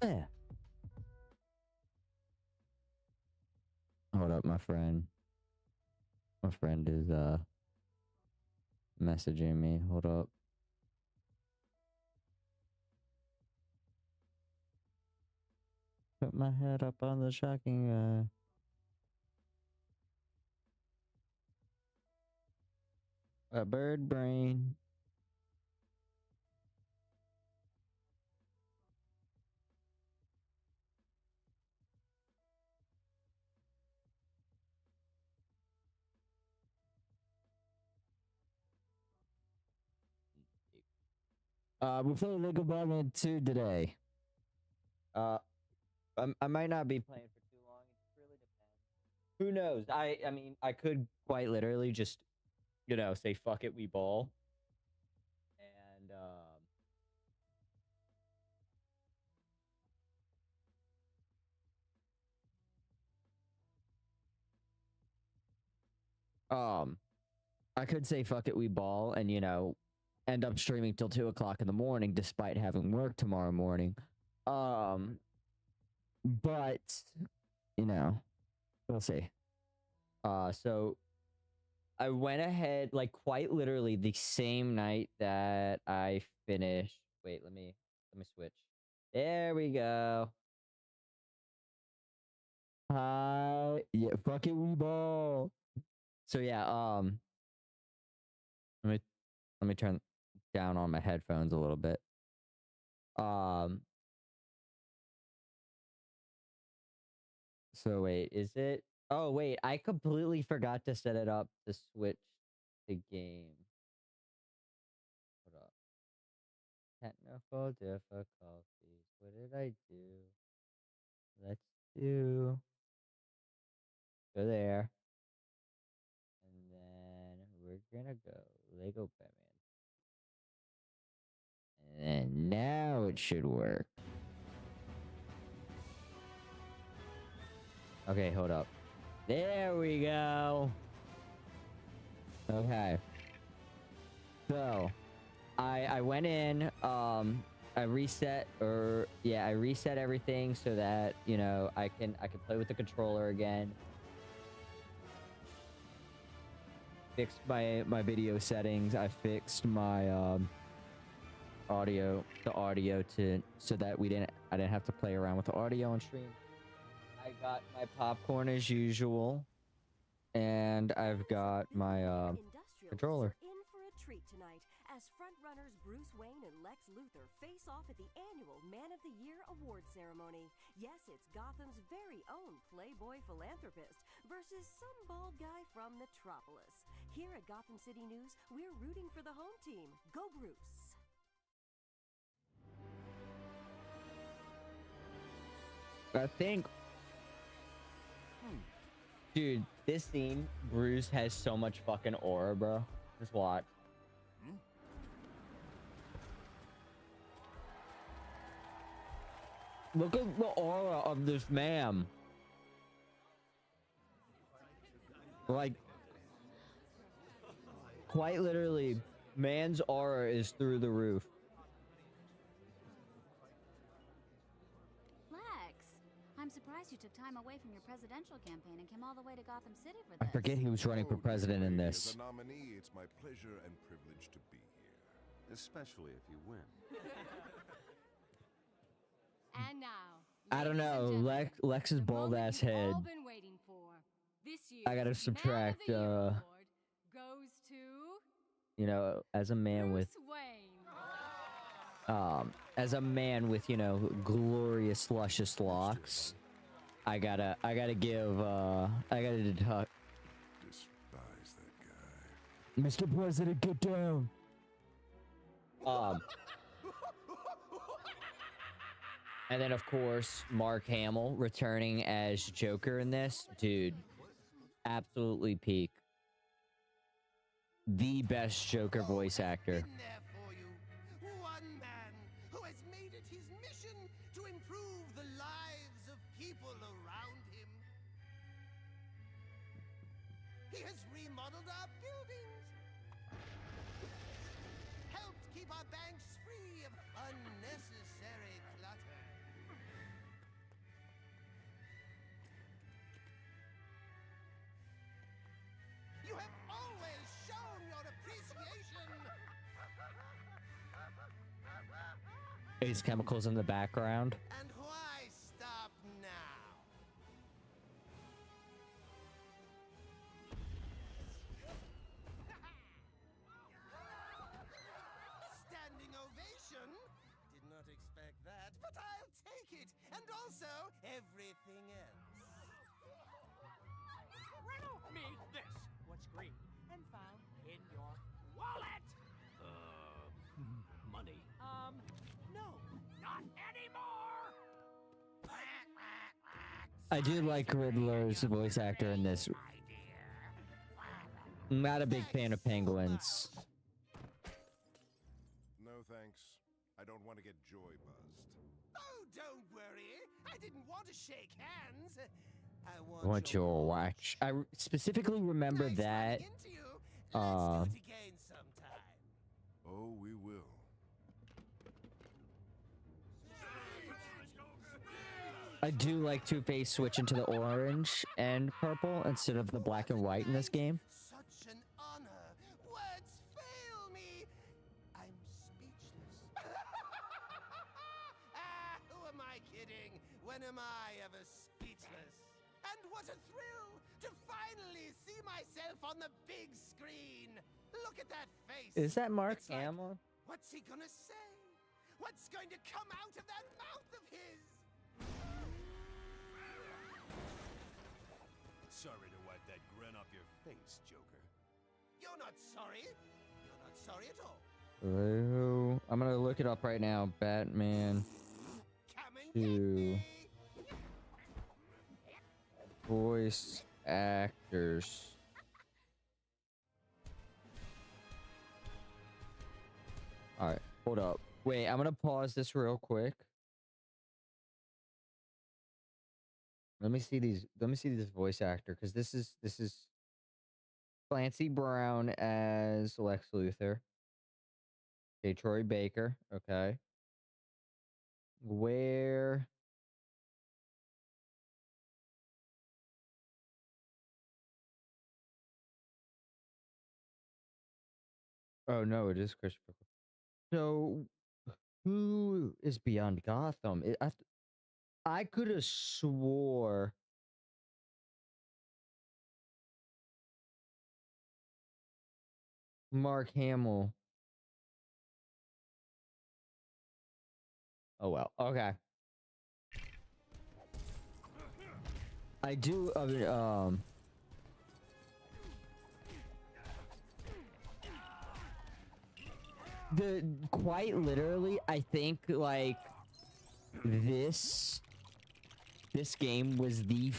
Yeah. Hold up, my friend. My friend is messaging me. Hold up. Put my head up on the shocking a bird brain. We're playing Lego Batman 2 today. Uh, I might not be playing for too long. It just really depends. Who knows? I mean, I could quite literally just, you know, say fuck it, we ball. And I could say fuck it, we ball, and you know, end up streaming till 2 o'clock in the morning, despite having work tomorrow morning. But you know, we'll see. So I went ahead, like quite literally the same night that I finished. Wait, let me switch. There we go. Hi, yeah, fuck it, we ball. So yeah, let me turn down on my headphones a little bit. So wait, is it? Oh wait, I completely forgot to set it up to switch the game. Hold up. Technical difficulties. What did I do? Let's do. Go there. And then we're gonna go Lego Batman. And now it should work. Okay, hold up. There we go. Okay. So, I went in, I reset everything so that, you know, I can play with the controller again. Fixed my video settings. I fixed my audio to so that I didn't have to play around with the audio on stream. I got my popcorn as usual, and I've got my controller. In for a treat tonight as frontrunners Bruce Wayne and Lex Luthor face off at the annual Man of the Year award ceremony. Yes, it's Gotham's very own playboy philanthropist versus some bald guy from Metropolis. Here at Gotham City News, we're rooting for the home team. Go Bruce! I think, dude, this scene, Bruce has so much fucking aura, bro. Just watch. Look at the aura of this man. Like, quite literally, man's aura is through the roof. I'm surprised you took time away from your presidential campaign and came all the way to Gotham City for this. I forget he was running for president in this. As a nominee, it's my pleasure and privilege to be here, especially if you win. And now, I don't know, Lex's bald ass head. all been waiting for. This I gotta subtract, goes to, you know, as a man Bruce with, as a man with, you know, glorious, luscious locks, I gotta deduct. Despise that guy. Mr. President, get down. And then, of course, Mark Hamill returning as Joker in this. Dude, absolutely peak. The best Joker voice actor. One man who has made it his mission to improve the lives of people around him. He has remodeled our buildings, helped keep our banks free of unnecessary clutter, Ace chemicals in the background. And why stop now? Standing ovation? Did not expect that, but I'll take it. And also everything else. Riddle me this. What's green and found in your wallet? Money. No, not anymore. I do like Riddler's voice actor in this. I'm not a big fan of penguins. No thanks. I don't want to get joy buzzed. Oh, don't worry. I didn't want to shake hands. I I want your watch. I specifically remember Nice that. running into you. Let's do it again sometime. Oh, we will. I do like Two-Face switching to the orange and purple instead of the black and white in this game. Such an honor. Words fail me. I'm speechless. Who am I kidding? When am I ever speechless? And what a thrill to finally see myself on the big screen. Look at that face. Is that Mark It's like, Hamill? what's he gonna say? What's going to come out of that mouth of his? Sorry to wipe that grin off your face, Joker. You're not sorry. You're not sorry at all. Ooh, I'm gonna look it up right now. Batman Come and get 2 me. voice actors. All right, hold up. Wait, I'm gonna pause this real quick. Let me see these. Let me see this voice actor, because this is Clancy Brown as Lex Luthor. Okay, Troy Baker. Okay. Where? Oh no, it is Christopher. So, who is Beyond Gotham? I could have swore Mark Hamill. Oh well. Okay. I do. The quite literally, I think like this game was the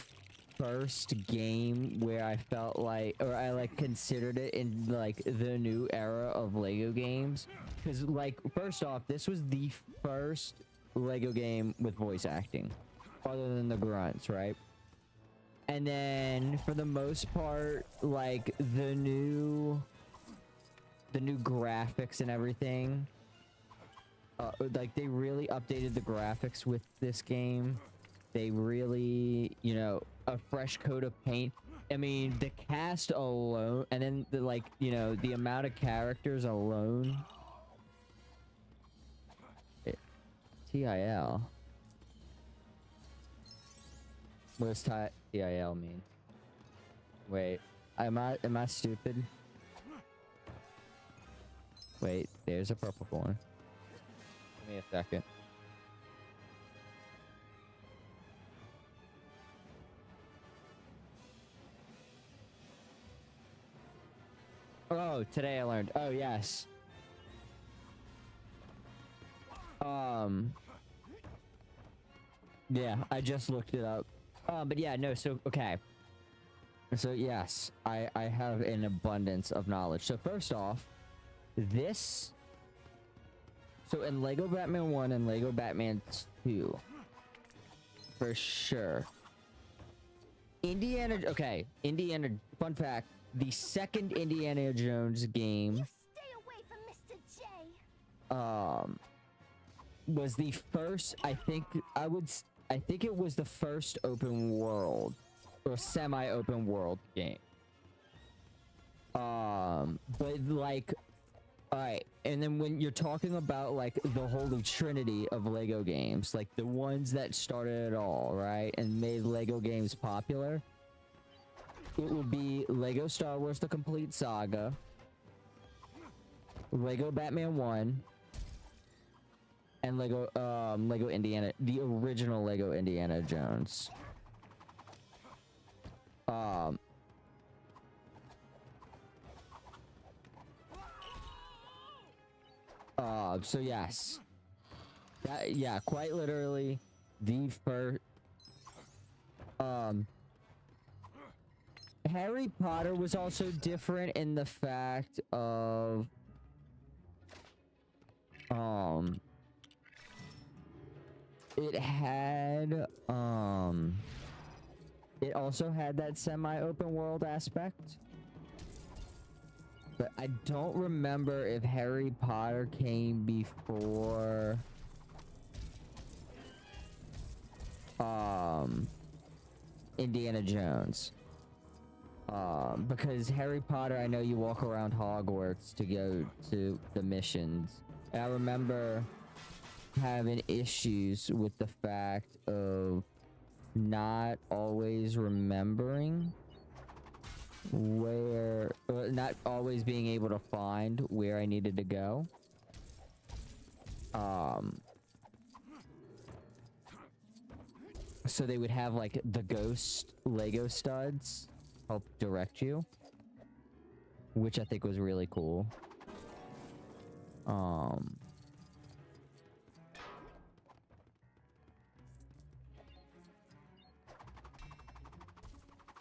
first game where I felt like, or I like considered it in like the new era of Lego games. Because like, first off, this was the first Lego game with voice acting, other than the grunts, right? And then for the most part, like the new graphics and everything, like they really updated the graphics with this game. They really, you know, a fresh coat of paint. I mean, the cast alone, and then the, like, you know, the amount of characters alone. TIL. What does TIL mean? Wait, am I stupid? Wait, there's a purple one. Give me a second. Oh, today I learned. Oh, yes. Yeah, I just looked it up. But yeah, no, so, okay. So, yes, I have an abundance of knowledge. So, first off, this... So, in Lego Batman 1 and Lego Batman 2, for sure. Okay, fun fact, the second Indiana Jones game... You stay away from Mr. J. Was the first, I think it was the first open world or semi-open world game. But like Alright, and then when you're talking about like the holy trinity of Lego games, like the ones that started it all, right, and made Lego games popular, it would be Lego Star Wars: The Complete Saga, Lego Batman 1, and Lego Indiana, the original Lego Indiana Jones. So yes. That, yeah, quite literally the first Harry Potter was also different in the fact of it had it also had that semi-open world aspect. But I don't remember if Harry Potter came before Indiana Jones. Because Harry Potter, I know you walk around Hogwarts to go to the missions. And I remember having issues with the fact of not always remembering where, not always being able to find where I needed to go. So they would have like the ghost Lego studs help direct you, which I think was really cool.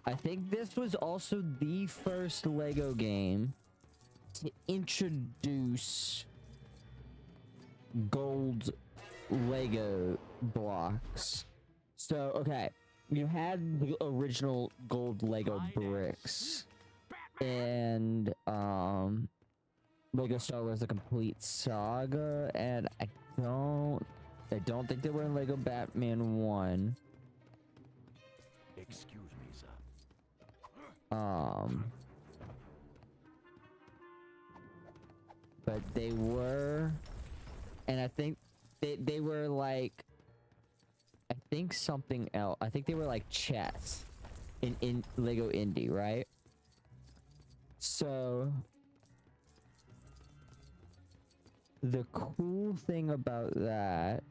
I think this was also the first Lego game to introduce gold Lego blocks. So, okay, you had the original gold Lego bricks and Lego Star Wars: The Complete Saga, and I don't think they were in Lego Batman 1. Excuse me, sir. But they were, and I think they were like, I think something else. I think they were like chess in Lego Indie, right? So the cool thing about that,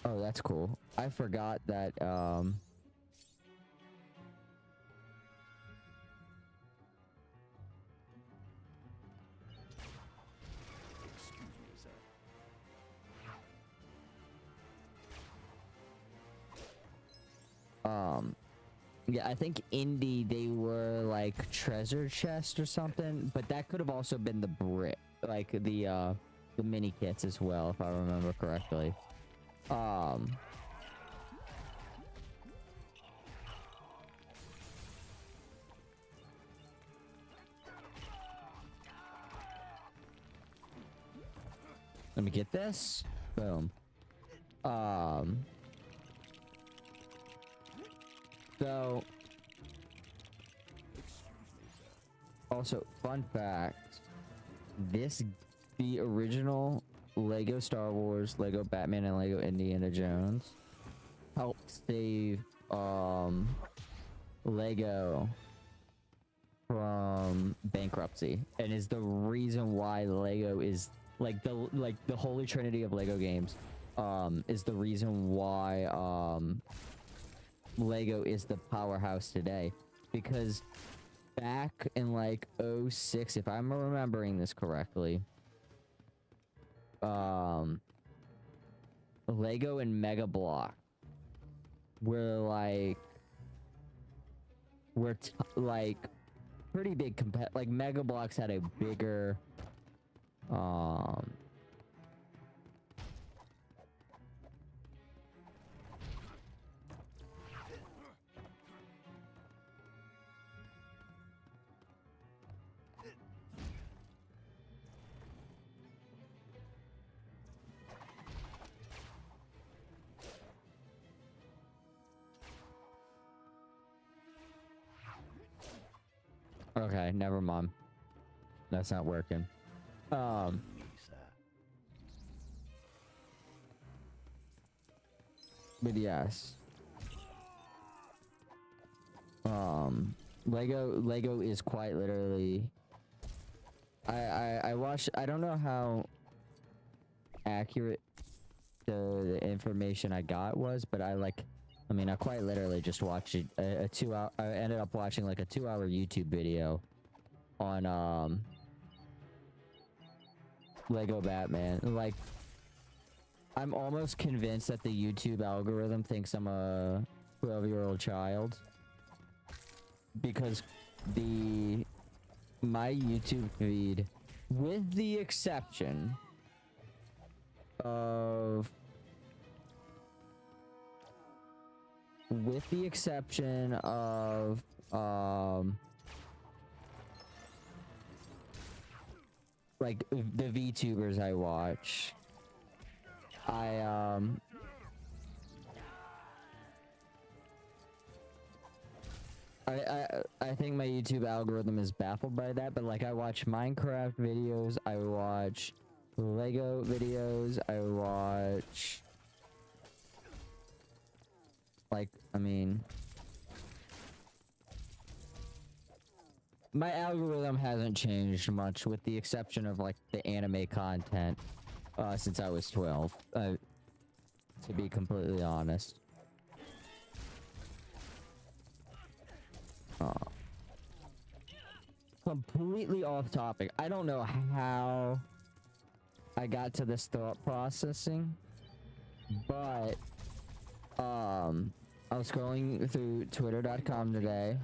oh, that's cool. I forgot that yeah, I think indie they were like treasure chest or something, but that could have also been the brick, like the mini kits as well, if I remember correctly. Let me get this. Boom. So, also, fun fact, the original Lego Star Wars, Lego Batman, and Lego Indiana Jones helped save, Lego from bankruptcy, and is the reason why Lego is, like the holy trinity of Lego games, is the reason why, Lego is the powerhouse today, because back in like 06, if I'm remembering this correctly, Lego and Mega Block were like pretty big like Mega Bloks had a bigger Okay, never mind. That's not working. But yes. Lego is quite literally. I watched. I don't know how accurate the information I got was, but I quite literally just watched a 2 hour. I ended up watching like a 2-hour YouTube video on Lego Batman. Like, I'm almost convinced that the YouTube algorithm thinks I'm a 12-year-old child, because my YouTube feed, with the exception of like the Vtubers I watch, I think my YouTube algorithm is baffled by that, but like I watch Minecraft videos, I watch Lego videos, I watch, like, I mean, my algorithm hasn't changed much, with the exception of like the anime content since I was 12, to be completely honest. Completely off topic. I don't know how I got to this thought processing, but I was scrolling through twitter.com today,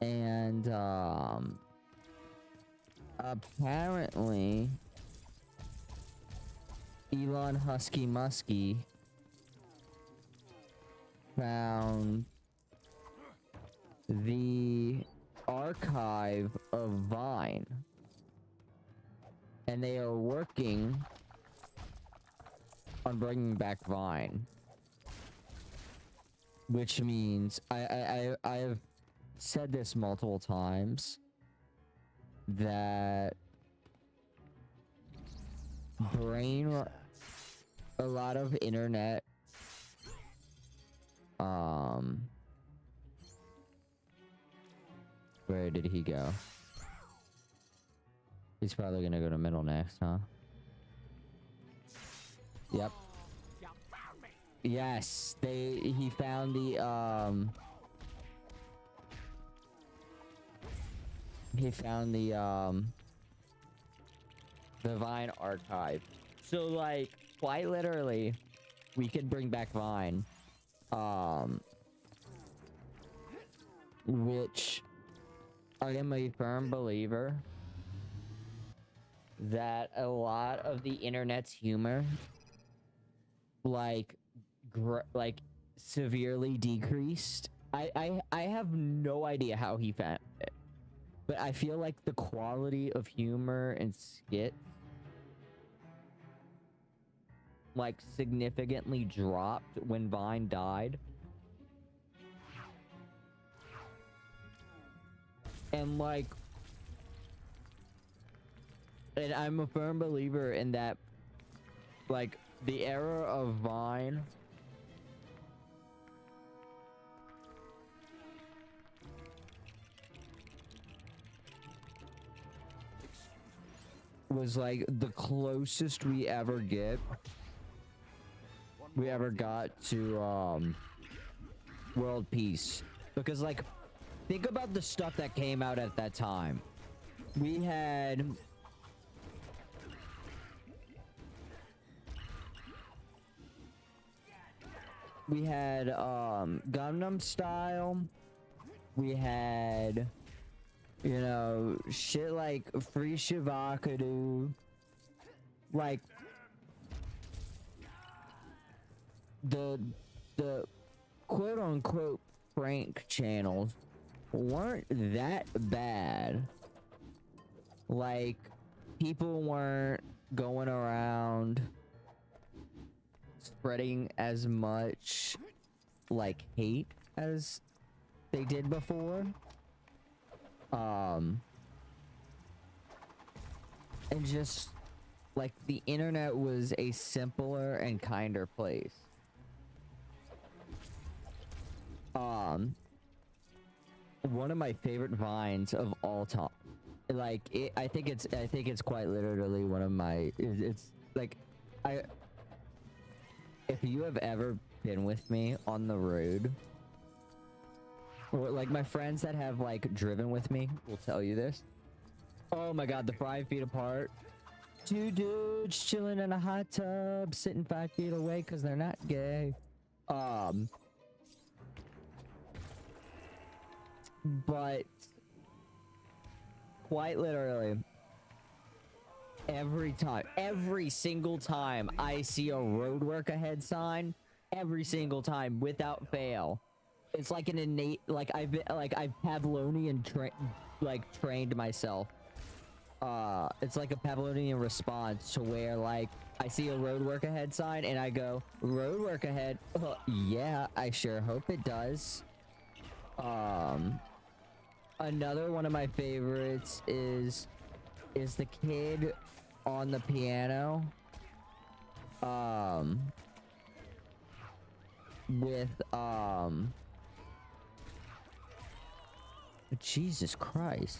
and apparently Elon Husky Muskie found the archive of Vine, and they are working on bringing back Vine, which means I have said this multiple times, that a lot of internet where did he go? He's probably gonna go to middle next, huh? Yep. Yes, he found the Vine archive. So like, quite literally, we could bring back Vine, which I am a firm believer that a lot of the internet's humor, like severely decreased. I have no idea how he found it, but I feel like the quality of humor and skits like significantly dropped when Vine died. And like, and I'm a firm believer in that, like, the era of Vine was like the closest we ever got to world peace. Because like, think about the stuff that came out at that time. We had Gangnam Style. We had, you know, shit like Free Shivakadu. Like the quote unquote prank channels weren't that bad. Like, people weren't going around spreading as much like hate as they did before. And just like the internet was a simpler and kinder place. One of my favorite vines of all time, like I think it's quite literally one of my, it's like, if you have ever been with me on the road, or like my friends that have like driven with me will tell you this. Oh my god, the 5 feet apart. Two dudes chilling in a hot tub, sitting 5 feet away because they're not gay. But quite literally, every single time I see a road work ahead sign, every single time without fail, it's like an innate, like I've Pavlovian trained myself. It's like a Pavlovian response to where like I see a road work ahead sign and I go, road work ahead. Yeah, I sure hope it does. Another one of my favorites is the kid on the piano. With Jesus Christ.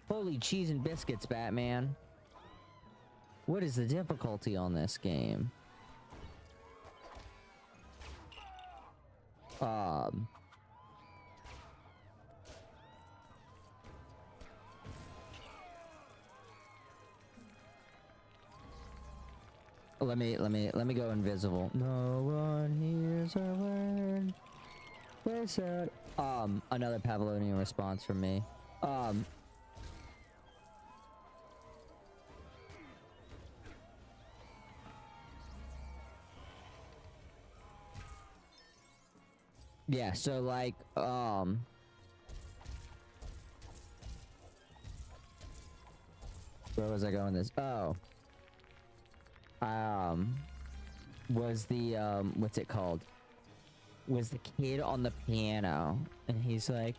Holy cheese and biscuits, Batman. What is the difficulty on this game? Let me go invisible. No one hears a word. They said, another Pavlovian response from me. Yeah, so like, where was I going this? Oh. Was the, what's it called? Was the kid on the piano. And he's like,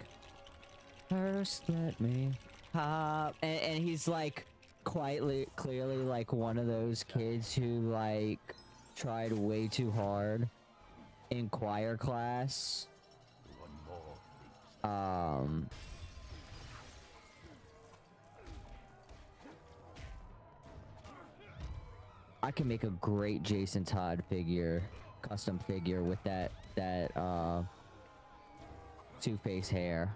first let me pop. And he's like, clearly like one of those kids who like tried way too hard in choir class. I can make a great Jason Todd figure, custom figure with that Two-Face hair.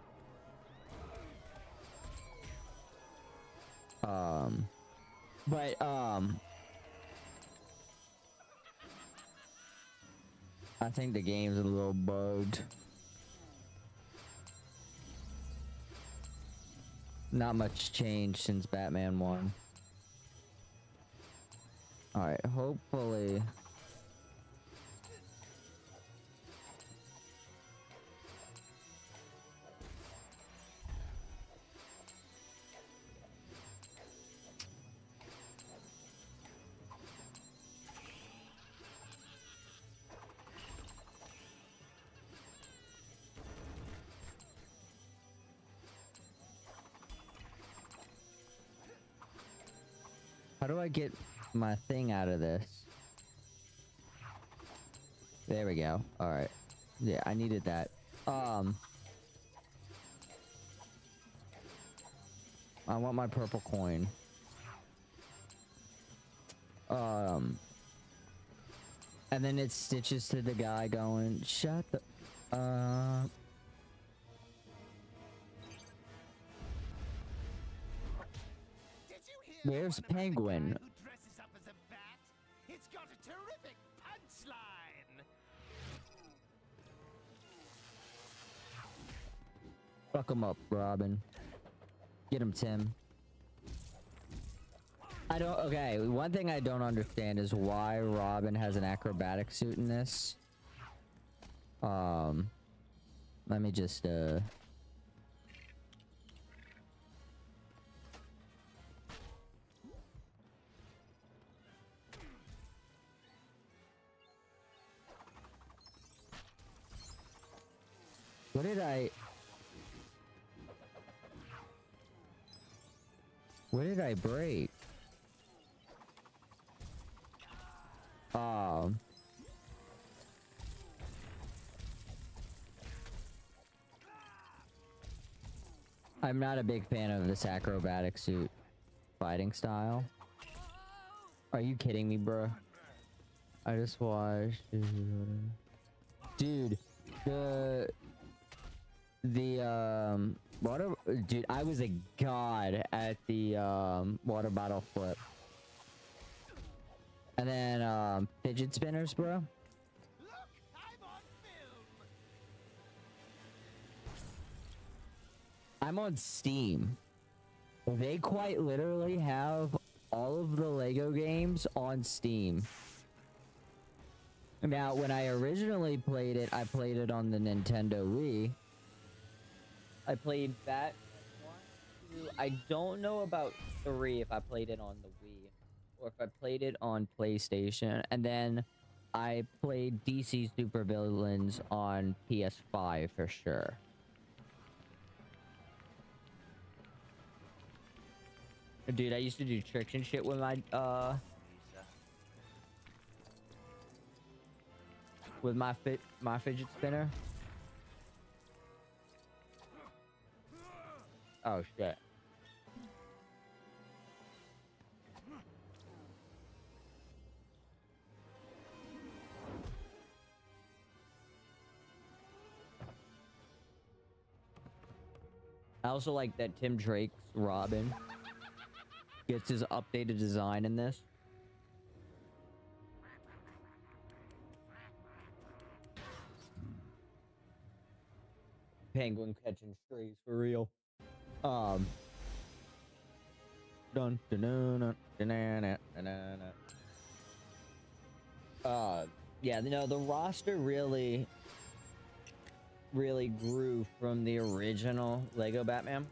But I think the game's a little bugged. Not much changed since Batman 1. Alright, hopefully... How do I get my thing out of this? There we go. Alright. Yeah, I needed that. I want my purple coin. And then it stitches to the guy going, shut the... Where's Penguin? Who dresses up as a bat? It's got a terrific punchline. Fuck him up, Robin. Get him, Tim. Okay, one thing I don't understand is why Robin has an acrobatic suit in this. Let me just, What did I... What did I break? I'm not a big fan of this acrobatic suit fighting style. Are you kidding me, bro? I just watched... Dude, the water... Dude, I was a god at the water bottle flip. And then fidget spinners, bro. Look, I'm on film. I'm on Steam. They quite literally have all of the Lego games on Steam. Now, when I originally played it, I played it on the Nintendo Wii. I played that 1, 2. I don't know about 3 if I played it on the Wii or if I played it on PlayStation. And then I played DC Supervillains on PS5 for sure. Dude, I used to do tricks and shit with my fidget spinner. Oh shit. I also like that Tim Drake's Robin gets his updated design in this. Penguin catching strays for real. Dun dun dun dun dun dun dun dun. Yeah, you know, the roster really grew from the original Lego Batman.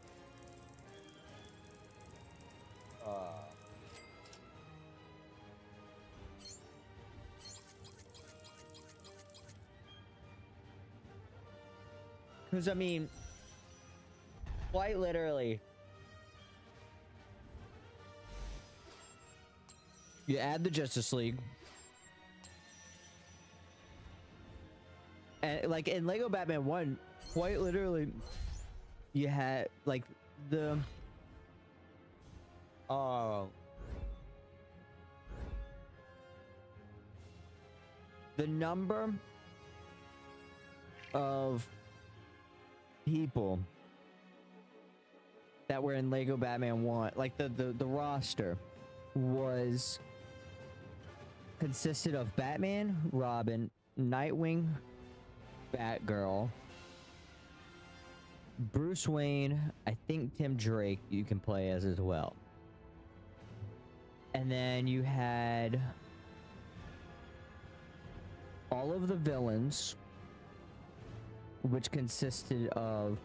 Because, I mean, quite literally, you add the Justice League, and like in Lego Batman 1, quite literally, you had like the number of people that were in Lego Batman 1, like the roster was consisted of Batman, Robin, Nightwing, Batgirl, Bruce Wayne, I think Tim Drake you can play as well. And then you had all of the villains, which consisted of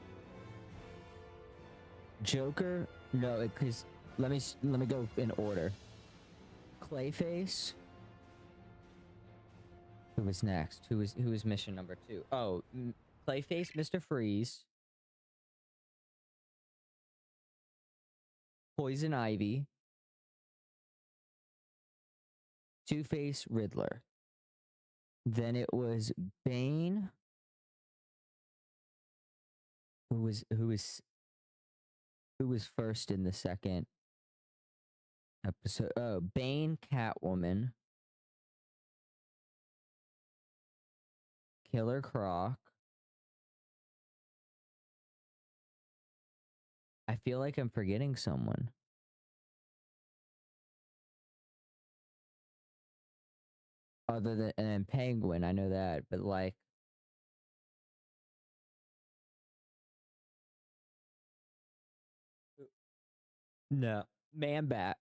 Joker. No, because let me go in order. Clayface. Who was next? Who was mission number 2? Oh, Clayface, Mr. Freeze, Poison Ivy, Two-Face, Riddler. Then it was Bane. Who was first in the second episode? Oh, Bane, Catwoman, Killer Croc. I feel like I'm forgetting someone. Other than, and then Penguin, I know that, but like no, Man-Bat.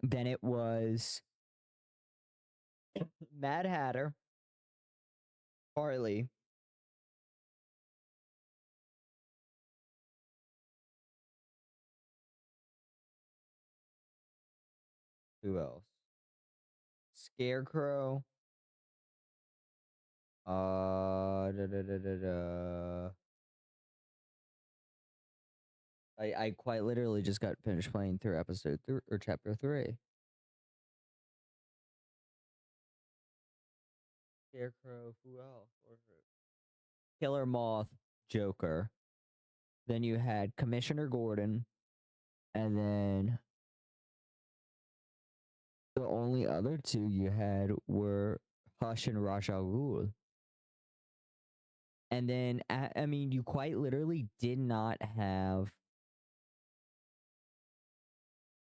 Then it was Mad Hatter, Harley, who else? Scarecrow, Da, da, da, da, da. I quite literally just got finished playing through episode 3 or chapter 3. Scarecrow, who else? Killer Moth, Joker. Then you had Commissioner Gordon, and then the only other two you had were Hush and Ra's al Ghul. And then, I mean, you quite literally did not have...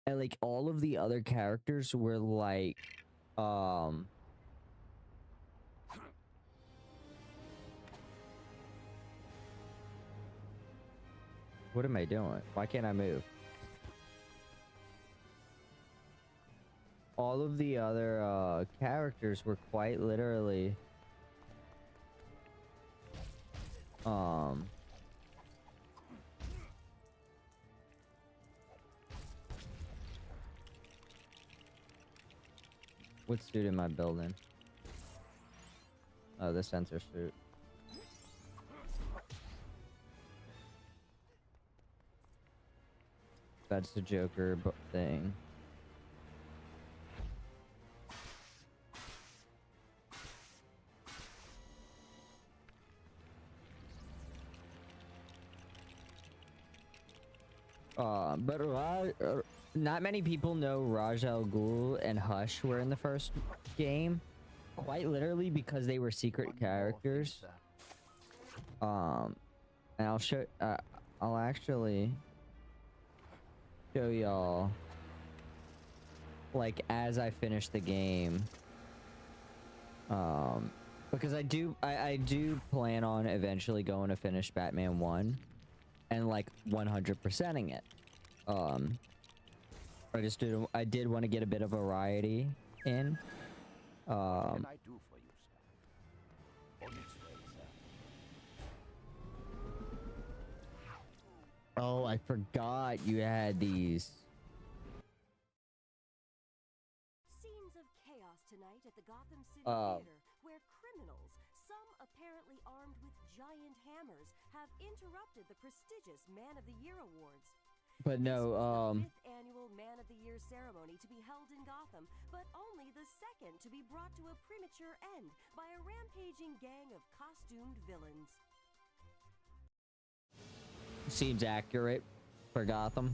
And, like, all of the other characters were, like, what am I doing? Why can't I move? All of the other, characters were quite literally... What suit am I building? Oh, the sensor suit. That's the Joker thing. But not many people know Ra's al Ghul and Hush were in the first game. Quite literally because they were secret characters. And I'll show, I'll actually show y'all, like, as I finish the game. Because I do plan on eventually going to finish Batman 1 and, like, 100%ing it. I did want to get a bit of variety in. What can I do for you, sir? On its way, sir. Oh, I forgot you had these. Scenes of chaos tonight at the Gotham City Theater, where criminals, some apparently armed with giant hammers, have interrupted the prestigious Man of the Year awards. But no, the 5th annual Man of the Year ceremony to be held in Gotham, but only the 2nd to be brought to a premature end by a rampaging gang of costumed villains. seems accurate for Gotham.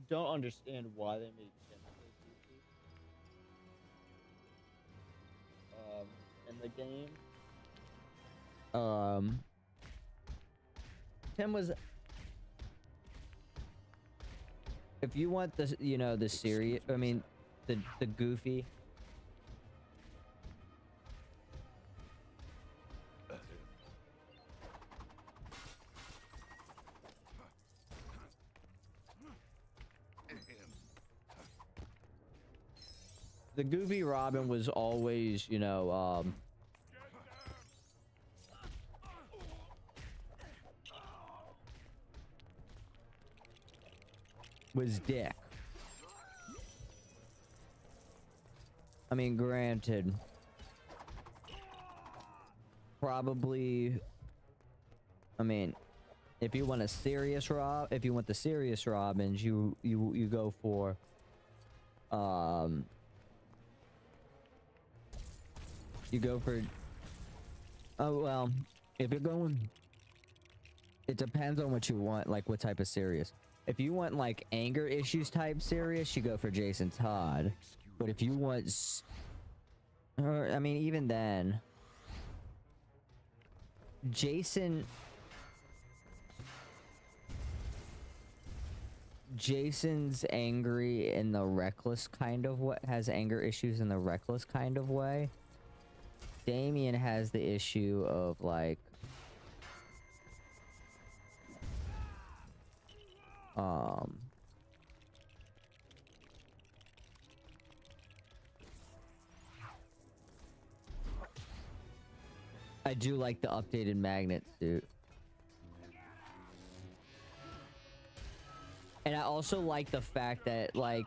Don't understand why they made Tim in the game. Tim was, if you want the, you know, the serious, I mean, the goofy. The goofy Robin was always, you know, was Dick. I mean, granted, probably, I mean, if you want a serious if you want the serious Robins, you go for, you go for, oh, well, if you're going, it depends on what you want, like what type of serious. If you want like anger issues type serious, you go for Jason Todd. But if you want, I mean, even then, Jason's angry in the reckless kind of what has anger issues in the reckless kind of way. Damian has the issue of like I do like the updated magnet suit. And I also like the fact that, like,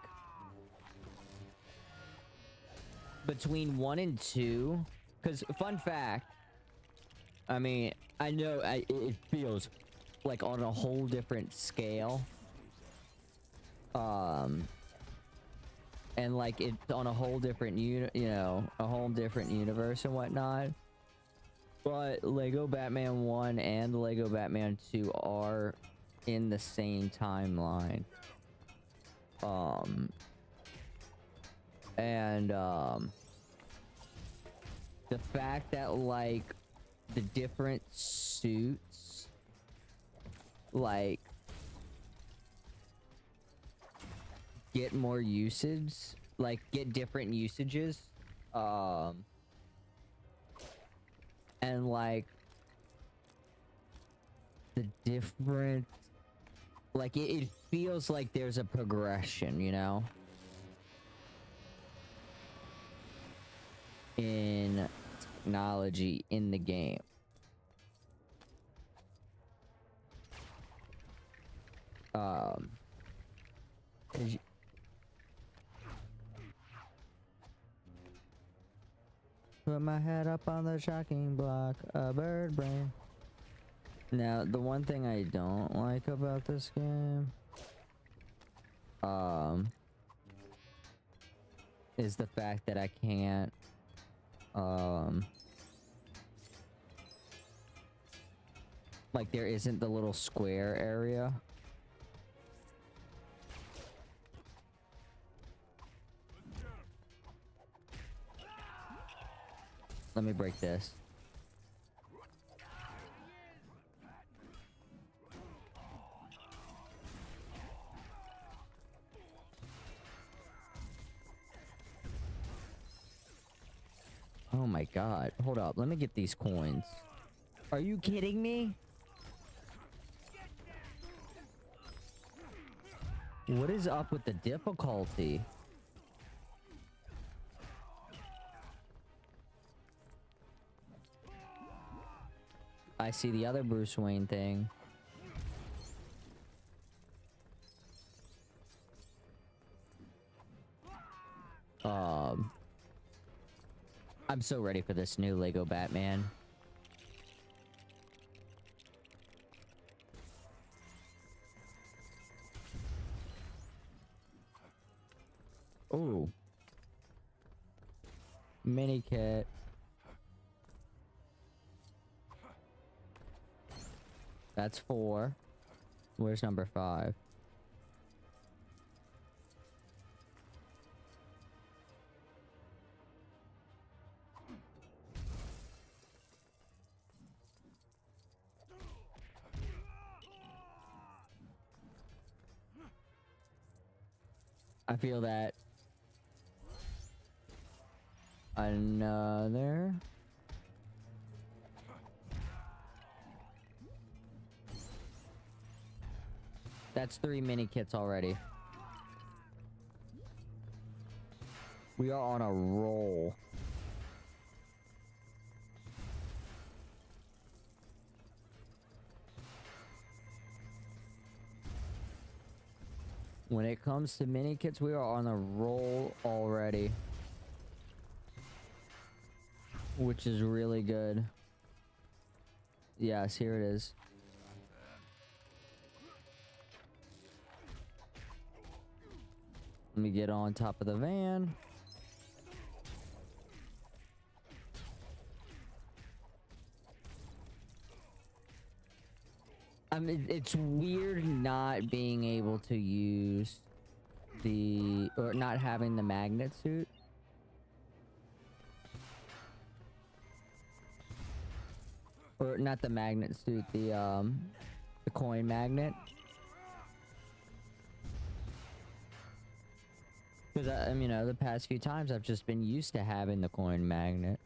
between 1 and 2, because, fun fact, I mean, I know it feels like on a whole different scale. And like it's on a whole different a whole different universe and whatnot. But Lego Batman 1 and Lego Batman 2 are in the same timeline. The fact that like the different suits like get more usage, like get different usages, and like the different, like it feels like there's a progression, you know, in technology in the game. Put my head up on the shocking block, a bird brain. Now, the one thing I don't like about this game, is the fact that I can't, like there isn't the little square area. Let me break this. Oh my god. Hold up. Let me get these coins. Are you kidding me? What is up with the difficulty? I see the other Bruce Wayne thing. I'm so ready for this new Lego Batman. Ooh. Mini kit. That's 4. Where's number 5? I feel that another. That's 3 mini kits already. We are on a roll. When it comes to mini kits, we are on a roll already. Which is really good. Yes, here it is. Let me get on top of the van. I mean, it's weird not being able to use or not having the magnet suit. Or not the magnet suit, the coin magnet. Because the past few times I've just been used to having the coin magnet.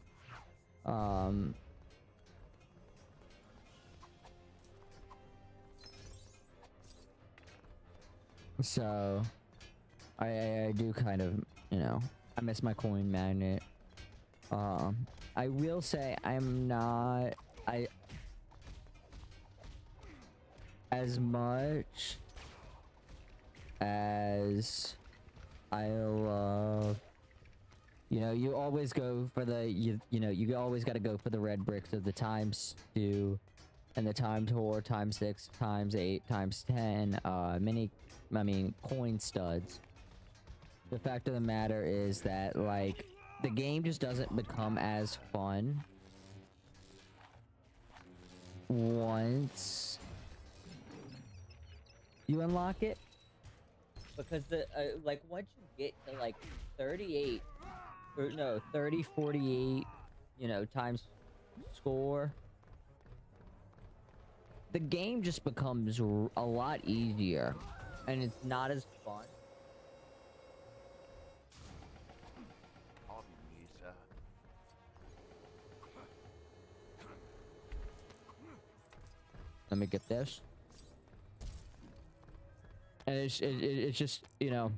So I do kind of, I miss my coin magnet. I will say I'm not as much as I love, you know, you always go for the you know, you always got to go for the red bricks of the ×2 and the ×4, ×6, ×8, ×10 coin studs. The fact of the matter is that, like, the game just doesn't become as fun once you unlock it, because the like once you get to like 38 or no 30 48, you know, times score, the game just becomes a lot easier and it's not as fun. Let me get this. And it's just, you know,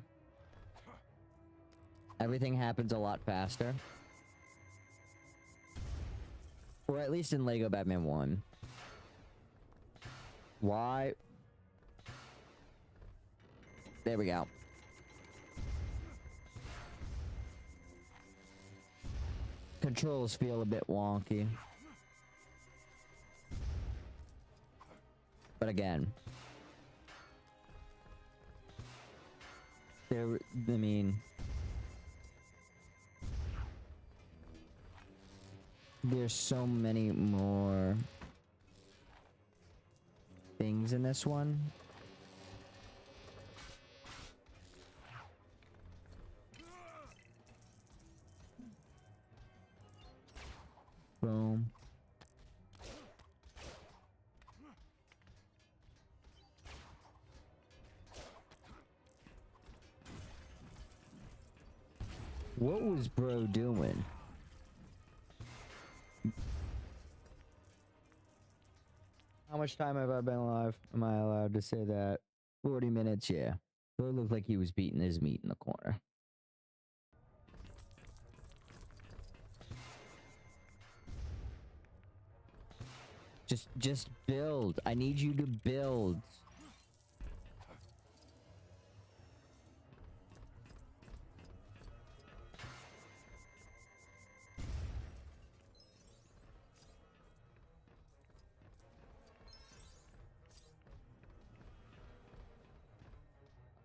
everything happens a lot faster. Or at least in Lego Batman 1. Why? There we go. Controls feel a bit wonky. But again, I mean, there's so many more things in this one. Boom. What was bro doing? How much time have I been alive? Am I allowed to say that? 40 minutes, yeah. Bro looked like he was beating his meat in the corner. Just build. I need you to build.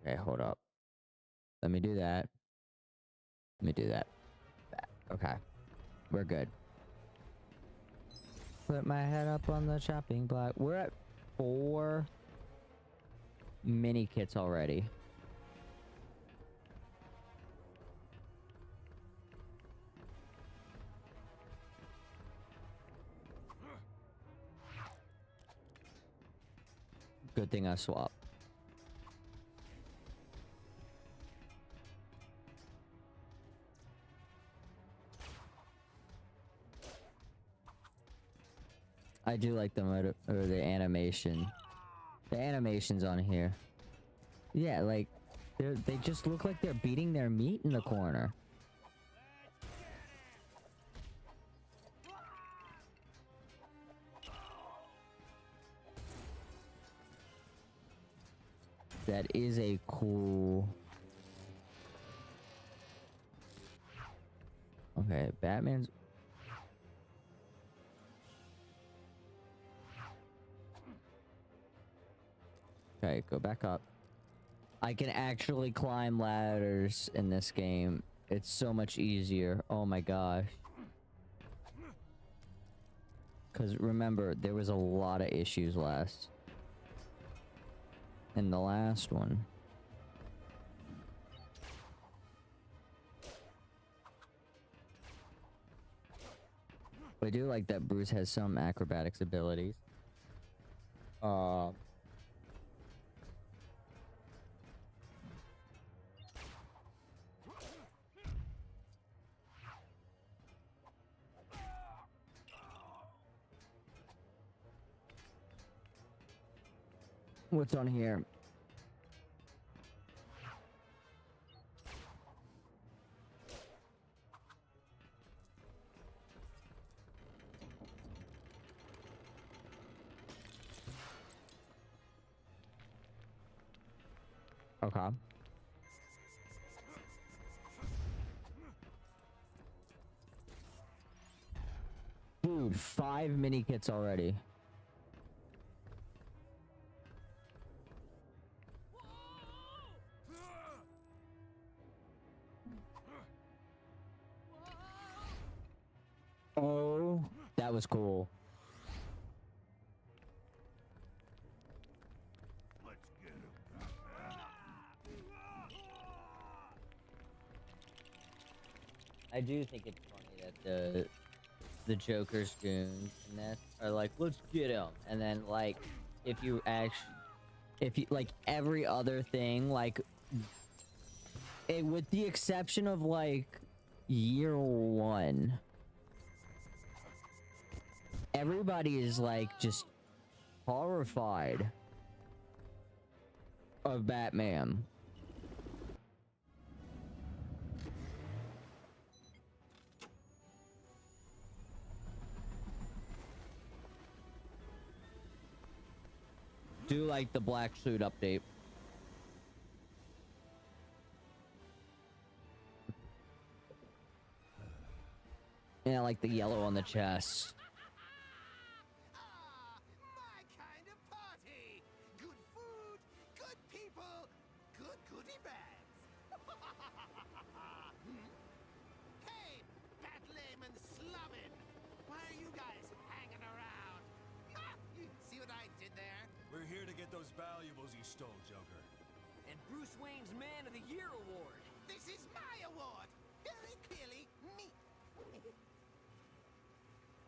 Okay, hold up. Let me do that. Let me do that. Okay. We're good. Put my head up on the chopping block. We're at 4 mini kits already. Good thing I swapped. I do like the animation. The animations on here. Yeah, like they just look like they're beating their meat in the corner. That is a cool. Okay, Batman's. Okay, go back up. I can actually climb ladders in this game. It's so much easier. Oh my gosh. Because remember, there was a lot of issues in the last one. I do like that Bruce has some acrobatics abilities. What's on here? Okay. Dude, 5 mini kits already. Oh, that was cool. Let's get him. I do think it's funny that the Joker's goons in this are like, let's get him, and then like, if you like every other thing, like, with the exception of like year 1, everybody is like just horrified of Batman. Do like the black suit update. And I like the yellow on the chest. Ah, my kind of party. Good food, good people, good goodie bags. Hey, Bat Lame and Slumming. Why are you guys hanging around? See what I did there? We're here to get those valuables you stole, Joker. And Bruce Wayne's Man of the Year award. This is my award. Very clearly me.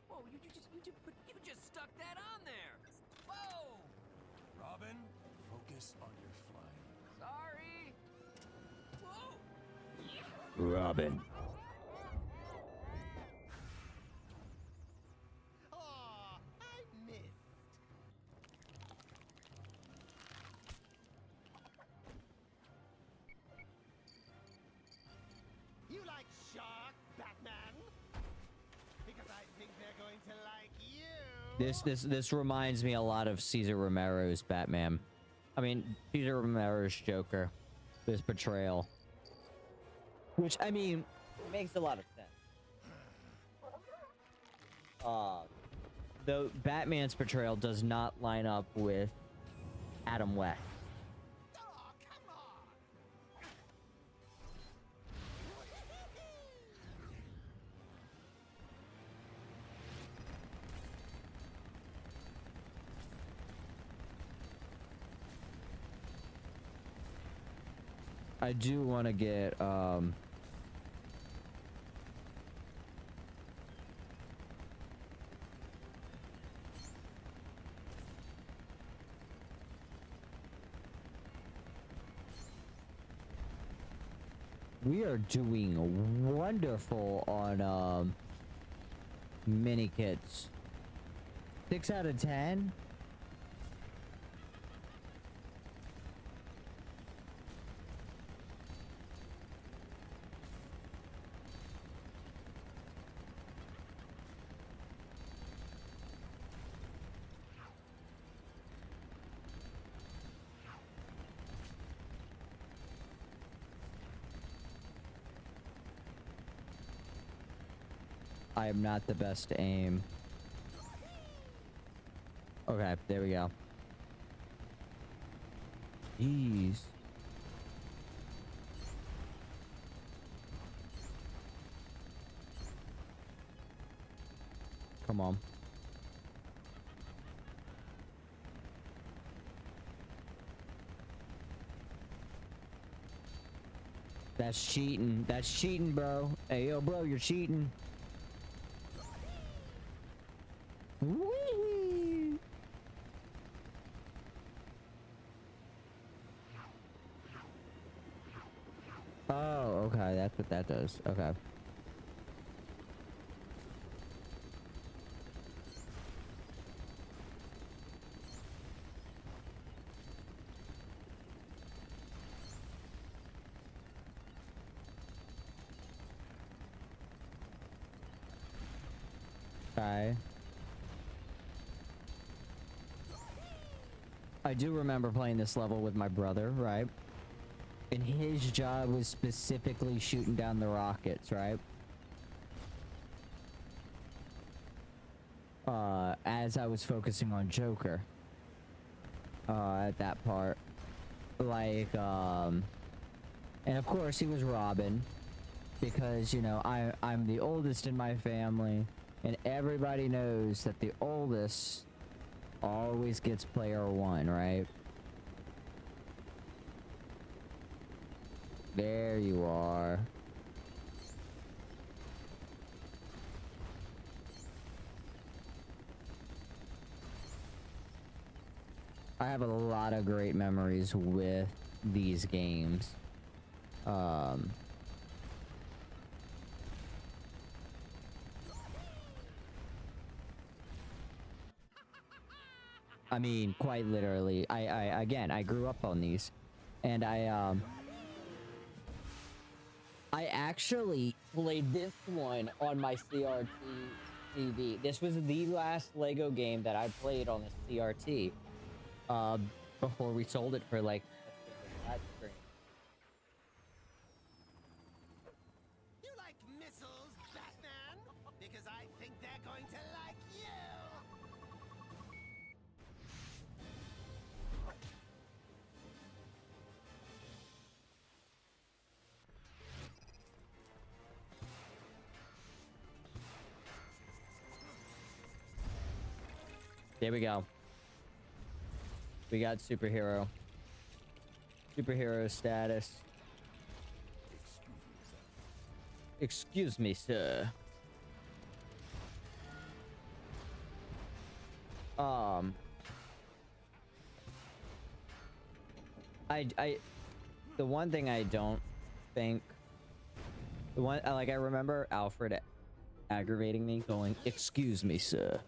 Whoa, you just stuck that on there. Whoa! Robin, focus on your flying. Sorry. Whoa! Robin. Oh, I missed. You like shark, Batman? Because I think they're going to like you. This reminds me a lot of Cesar Romero's Batman. I mean, Cesar Romero's Joker. This portrayal. Which, I mean, makes a lot of sense. Though Batman's portrayal does not line up with Adam West. Oh, come on. I do want to get, we are doing wonderful on, mini kits. 6 out of 10? I am not the best to aim. Okay, there we go. Jeez. Come on. That's cheating. That's cheating, bro. Hey, yo, bro, you're cheating. Whee! Oh, okay, that's what that does. Okay. Okay. I do remember playing this level with my brother, right? And his job was specifically shooting down the rockets, right? As I was focusing on Joker. At that part. Like, and of course he was Robin. Because, you know, I'm the oldest in my family. And everybody knows that the oldest always gets player one, right? There you are. I have a lot of great memories with these games. I mean, quite literally. Again, I grew up on these. And I actually played this one on my CRT TV. This was the last Lego game that I played on the CRT. Before we sold it for like a flat screen. You like missiles, Batman? Because I think they're going to like you. There we go. We got superhero. Superhero status. Excuse me, sir. The one thing I don't think, I remember Alfred aggravating me, going, "Excuse me, sir."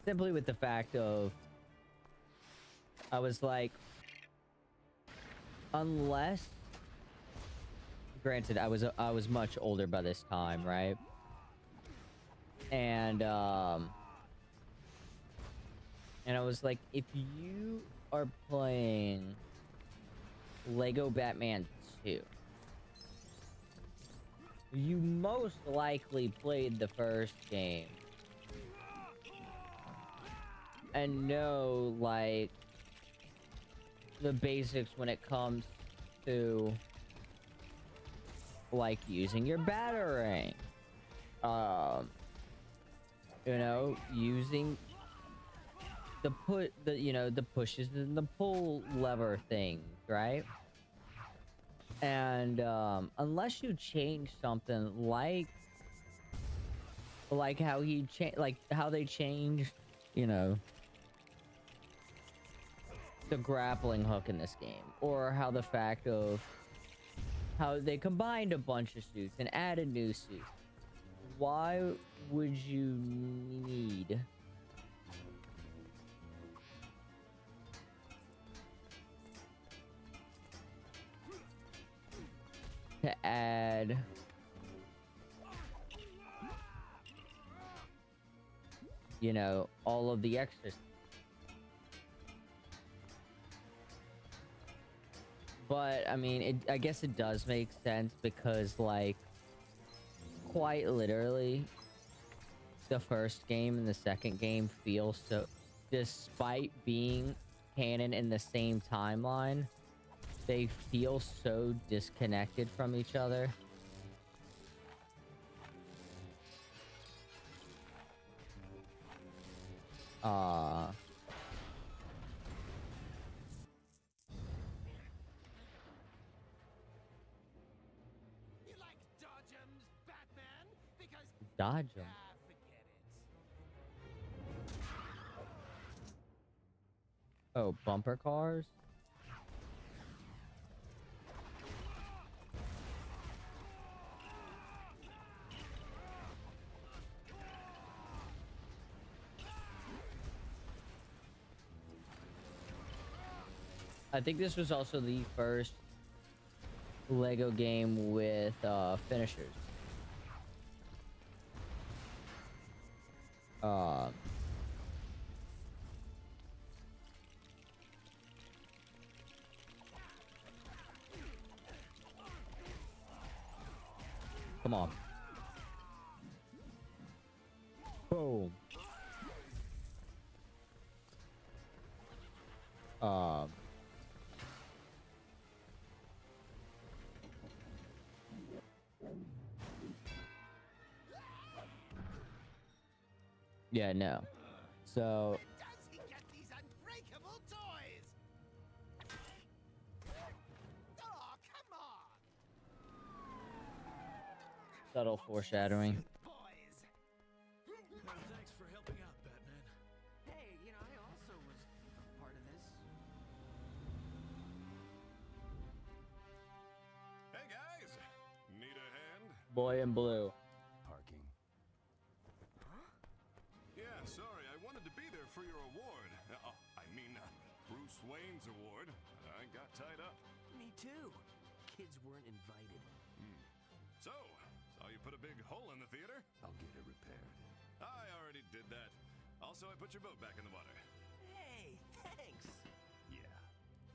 Simply with the fact of, I was like, unless, granted, I was much older by this time, right? And I was like, if you are playing Lego Batman 2, you most likely played the first game and know, like, the basics when it comes to, like, using your batarang. You know, using the pushes and the pull lever things, right? And unless you change something like how how they changed, you know, the grappling hook in this game, or how the fact of how they combined a bunch of suits and added new suits, why would you need to add all of the extras? But I mean, I guess it does make sense because, like, quite literally, the first game and the second game feel so, despite being canon in the same timeline, they feel so disconnected from each other. You like dodgems, Batman? Because Dodge them. forget it. Oh, bumper cars? I think this was also the first Lego game with finishers. Come on. Boom. Yeah, no. So Does he get these unbreakable toys? Oh, come on! subtle foreshadowing. Boys! Thanks for helping out, Batman. Hey, you know, I also was a part of this. Hey guys! Need a hand? Boy in blue. Parking. Yeah, sorry, I wanted to be there for your award. Bruce Wayne's award. I got tied up. Me too. Kids weren't invited. So, saw you put a big hole in the theater? I'll get it repaired. I already did that. Also, I put your boat back in the water. Hey, thanks. Yeah,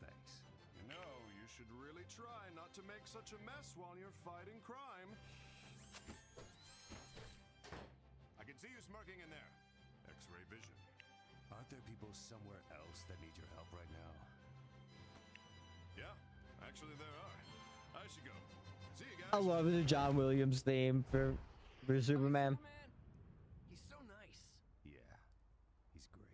thanks. You know, you should really try not to make such a mess while you're fighting crime. I can see you smirking in there. X-ray vision. Aren't there people somewhere else that need your help right now? Yeah, actually there are. I should go. See you guys. I love the John Williams theme for Superman. He's so nice. Yeah, he's great.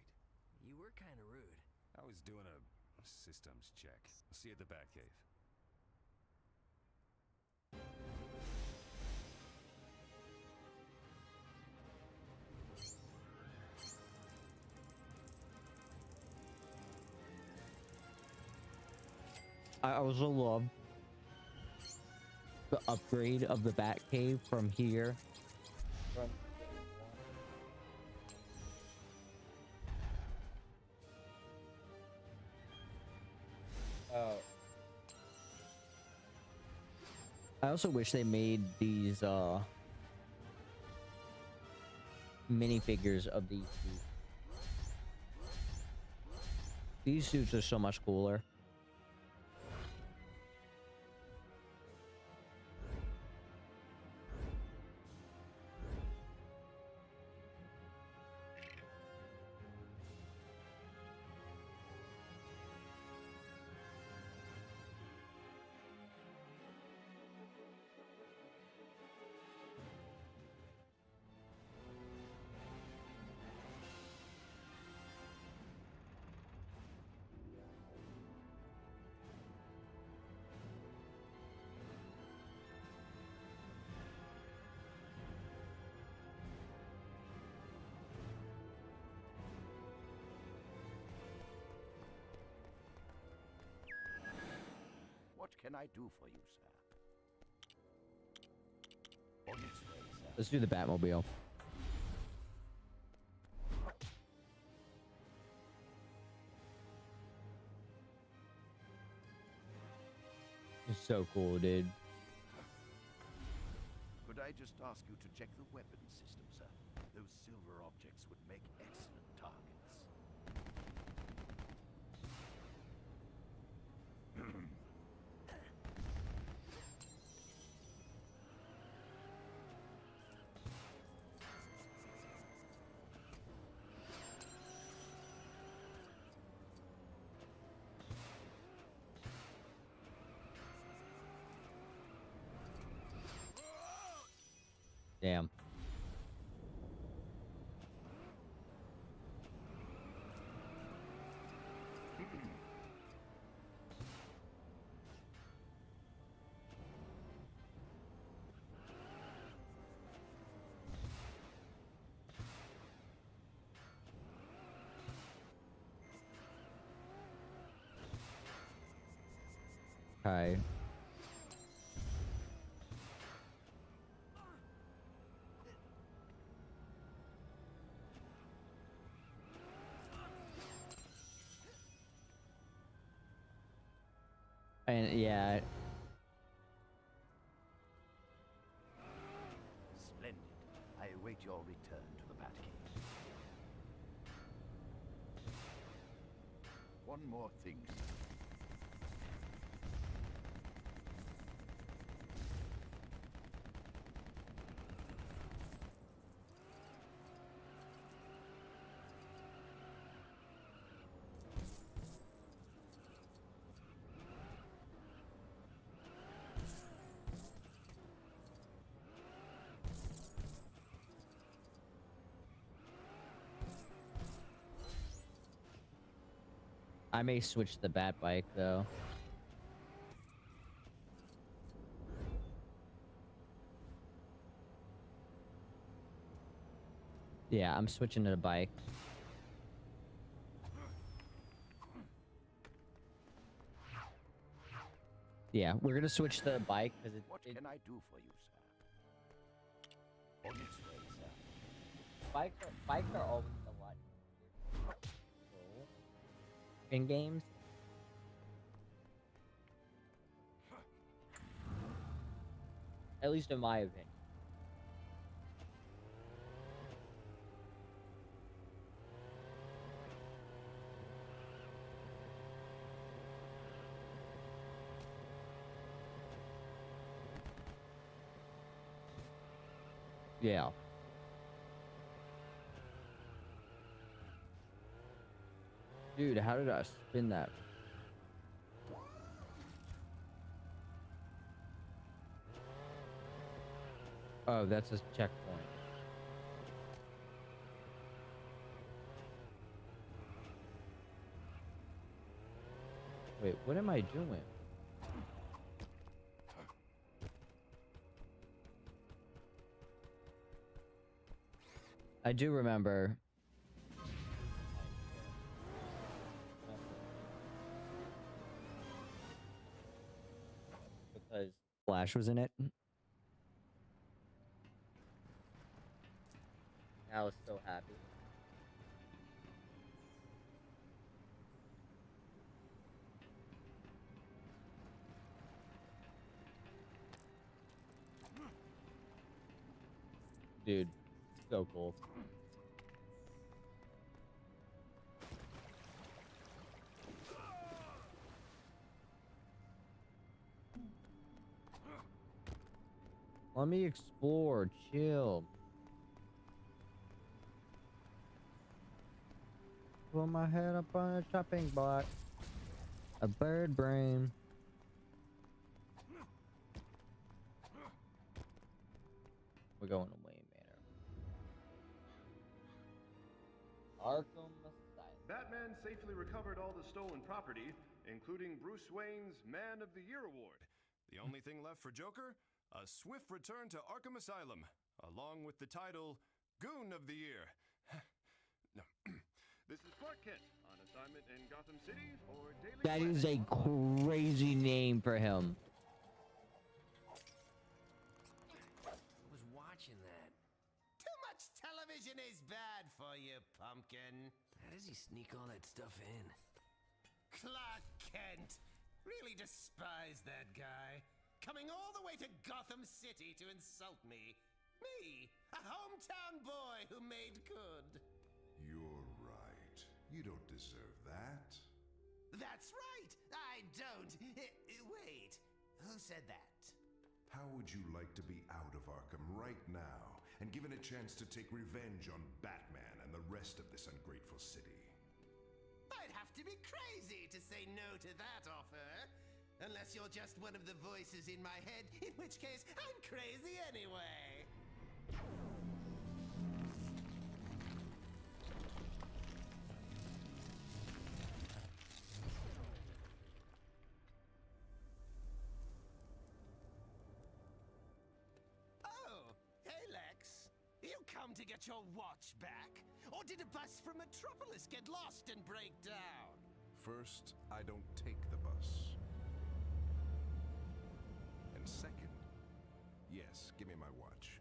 You were kind of rude. I was doing a systems check. I'll see you at the Batcave. I also love the upgrade of the Batcave from here. I also wish they made these minifigures of these suits. These suits are so much cooler. What can I do for you, sir? On its way, sir. Let's do the Batmobile. It's so cool, dude. Could I just ask you to check the weapon system, sir? Those silver objects would make excellent targets. Damn. Okay. And yeah, await your return to the Batcave. One more thing, sir. I may switch the bat bike though. Yeah, I'm switching to the bike. Yeah, we're gonna switch to the bike because What can I do for you, sir? On its way, sir. Bikes are always a lot easier in games. At least in my opinion. Yeah. Dude, how did I spin that? Oh, that's a checkpoint. Wait, what am I doing? I do remember. Because Flash was in it. I was so happy. Dude, so cool. Let me explore, chill. Put my head up on a chopping block. A bird brain. We're going to Wayne Manor. Arkham Asylum. Batman safely recovered all the stolen property, including Bruce Wayne's Man of the Year award. The only thing left for Joker? A swift return to Arkham Asylum, along with the title Goon of the Year. No. This is Clark Kent on assignment in Gotham City for daily. That is a crazy name for him. Was watching that. Too much television is bad for you, pumpkin. How does he sneak all that stuff in? Clark Kent. Really despise that guy. Coming all the way to Gotham City to insult me. Me, a hometown boy who made good. You're right. You don't deserve that. That's right. I don't. Wait. Who said that? How would you like to be out of Arkham right now and given a chance to take revenge on Batman and the rest of this ungrateful city? I'd have to be crazy to say no to that offer. Unless you're just one of the voices in my head, in which case I'm crazy anyway. Oh, hey Lex. You come to get your watch back? Or did a bus from Metropolis get lost and break down? First, I don't take the bus. And second, yes, give me my watch.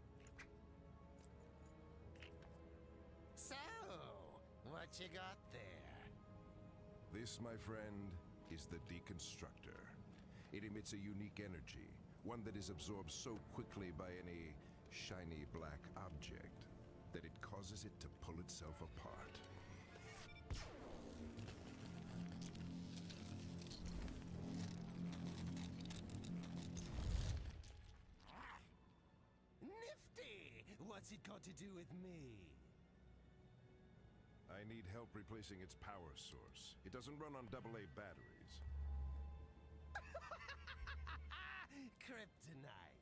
So, what you got there? This, my friend, is the Deconstructor. It emits a unique energy, one that is absorbed so quickly by any shiny black object causes it to pull itself apart. Nifty! What's it got to do with me? I need help replacing its power source. It doesn't run on AA batteries. Kryptonite.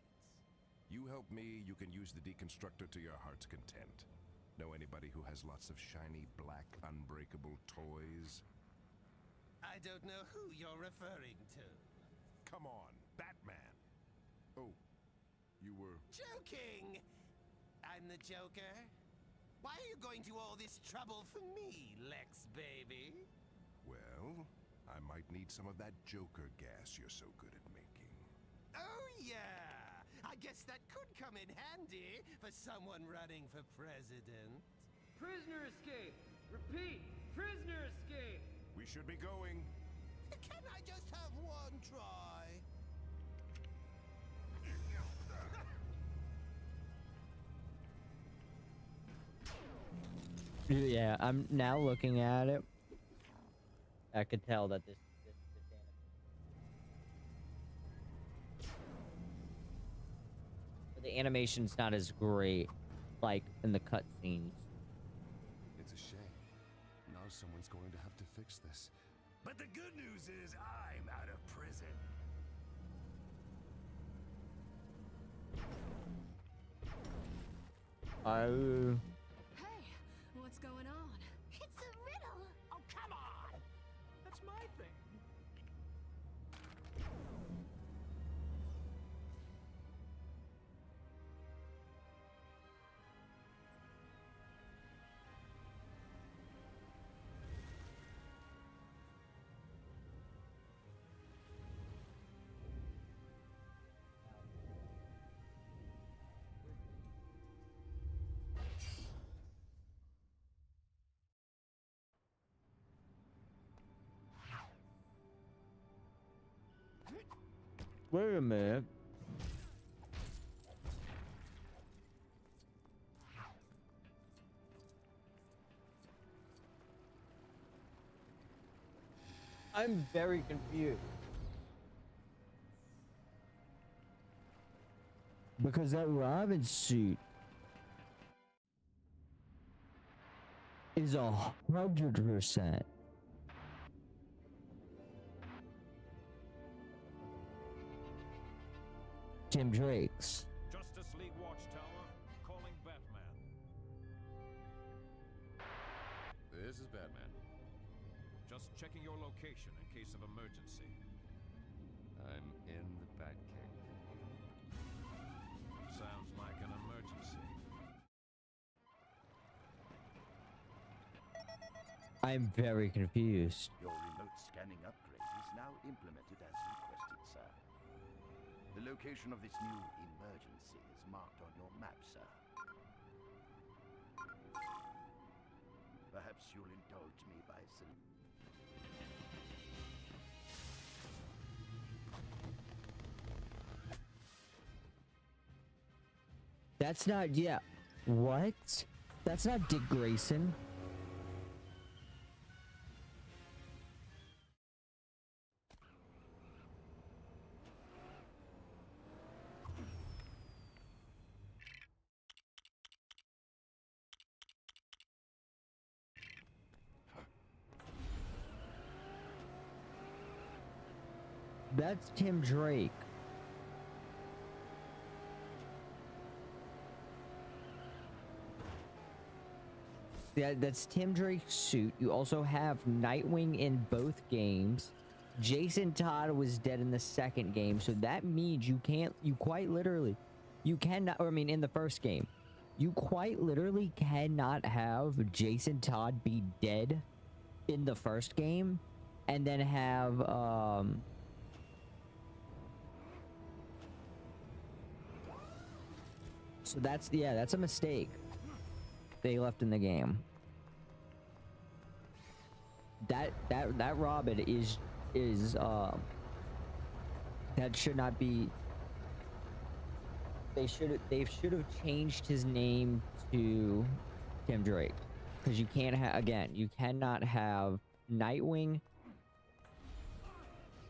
You help me, you can use the deconstructor to your heart's content. Know anybody who has lots of shiny, black, unbreakable toys? I don't know who you're referring to. Come on, Batman! Oh, you were... Joking! I'm the Joker. Why are you going to all this trouble for me, Lex baby? Well, I might need some of that Joker gas you're so good at making. Oh yeah! I guess that could come in handy for someone running for president. Prisoner escape! Repeat, prisoner escape! We should be going. Can I just have one try? Yeah, I'm now looking at it. I could tell that this the animation's not as great, like in the cutscenes. It's a shame. Now someone's going to have to fix this. But the good news is I'm out of prison. Oh. Hey, what's going on? It's a riddle. Oh, come on! That's my thing. Wait a minute. I'm very confused. Because that Robin suit is 100%. Tim Drake's. Justice League Watchtower, calling Batman. This is Batman. Just checking your location in case of emergency. I'm in the Batcave. Sounds like an emergency. I'm very confused. Your remote scanning upgrade is now implemented as requested, sir. The location of this new emergency is marked on your map, sir. Perhaps you'll indulge me by That's not, yeah. What? That's not Dick Grayson. That's Tim Drake. Yeah, that's Tim Drake's suit. You also have Nightwing in both games. Jason Todd was dead in the second game, so that means you quite literally, you cannot, or I mean in the first game, you quite literally cannot have Jason Todd be dead in the first game and then have, so that's, yeah, that's a mistake they left in the game. That Robin is that should not be. They should have changed his name to Tim Drake. Because you can't have, again, you cannot have Nightwing.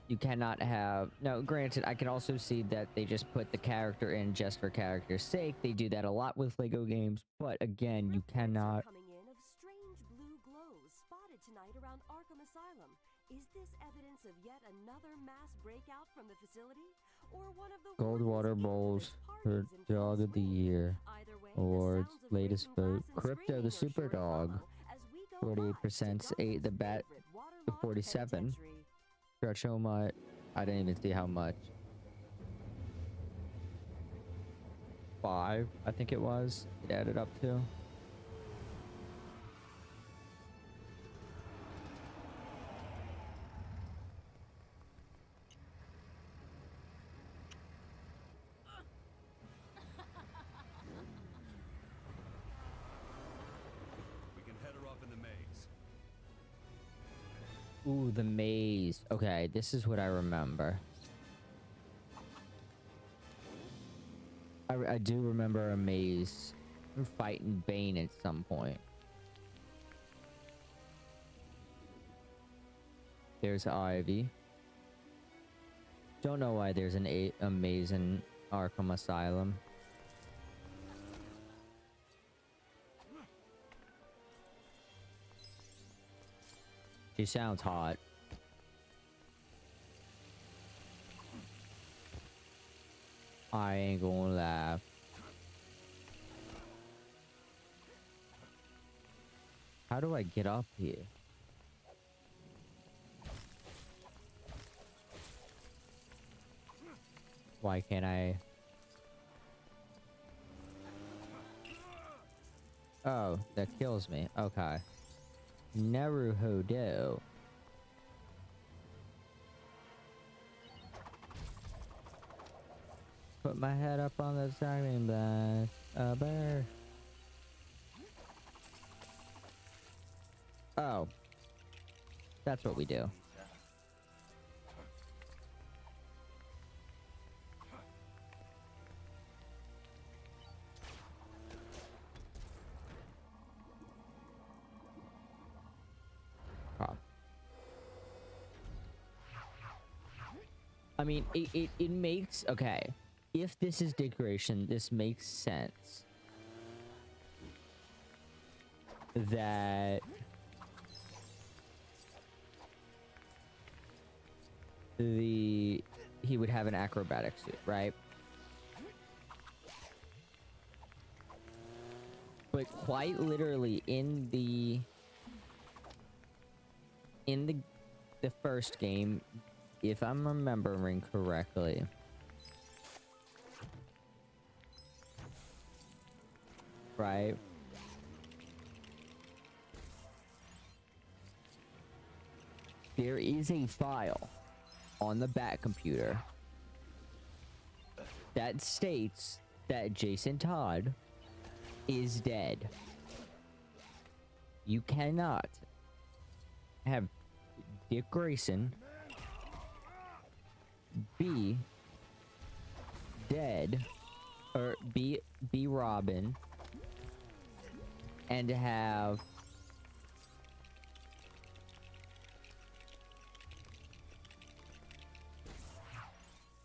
You cannot have, no, granted, I can also see that they just put the character in just for character's sake. They do that a lot with Lego games, but again, you cannot. Coming in of strange blue glows spotted tonight around Arkham Asylum. Is this evidence of yet another mass breakout from the facility? Or one of the Goldwater Bowls for Dog of the Year. Awards, latest vote. Crypto the Super Dog. 48%, 8 the Bat to 47. Stretch how much? I didn't even see how much. 5, I think it was. It added up to. We can head her off in the maze. Ooh, the maze. Okay, this is what I remember. I do remember a maze. We're fighting Bane at some point. There's Ivy. Don't know why there's a maze in Arkham Asylum. She sounds hot. I ain't gonna laugh. How do I get up here? Why can't I? Oh, that kills me. Okay. Naruhodo. Put my head up on the timing blast. A bear. Oh. That's what we do. I mean, it makes, okay, if this is decoration, this makes sense that he would have an acrobatic suit, right? But quite literally in the first game, if I'm remembering correctly, right? There is a file on the Bat computer that states that Jason Todd is dead. You cannot have Dick Grayson be dead, or be Robin, and have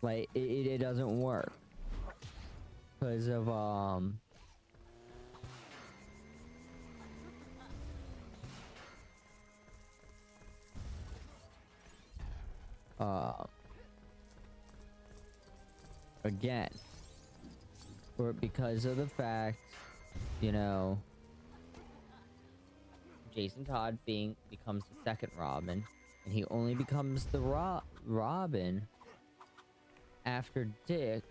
like it doesn't work because of again, or because of the fact, you know, Jason Todd becomes the second Robin, and he only becomes the Robin after Dick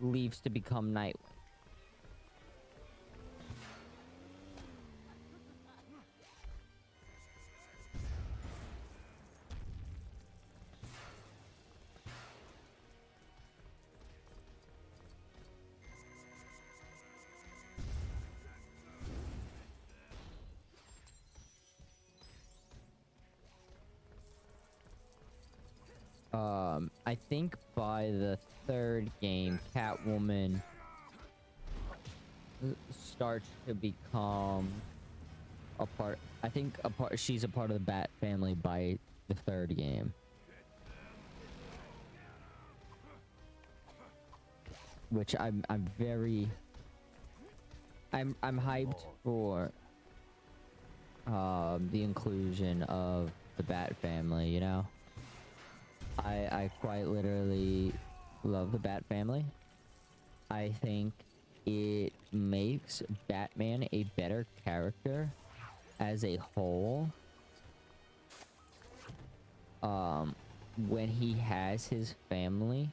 leaves to become Nightwing. I think by the third game, Catwoman starts to become a part. I think she's a part of the Bat family by the 3rd game. Which I'm very I'm hyped for the inclusion of the Bat family, you know? I quite literally love the Bat family. I think it makes Batman a better character as a whole. When he has his family.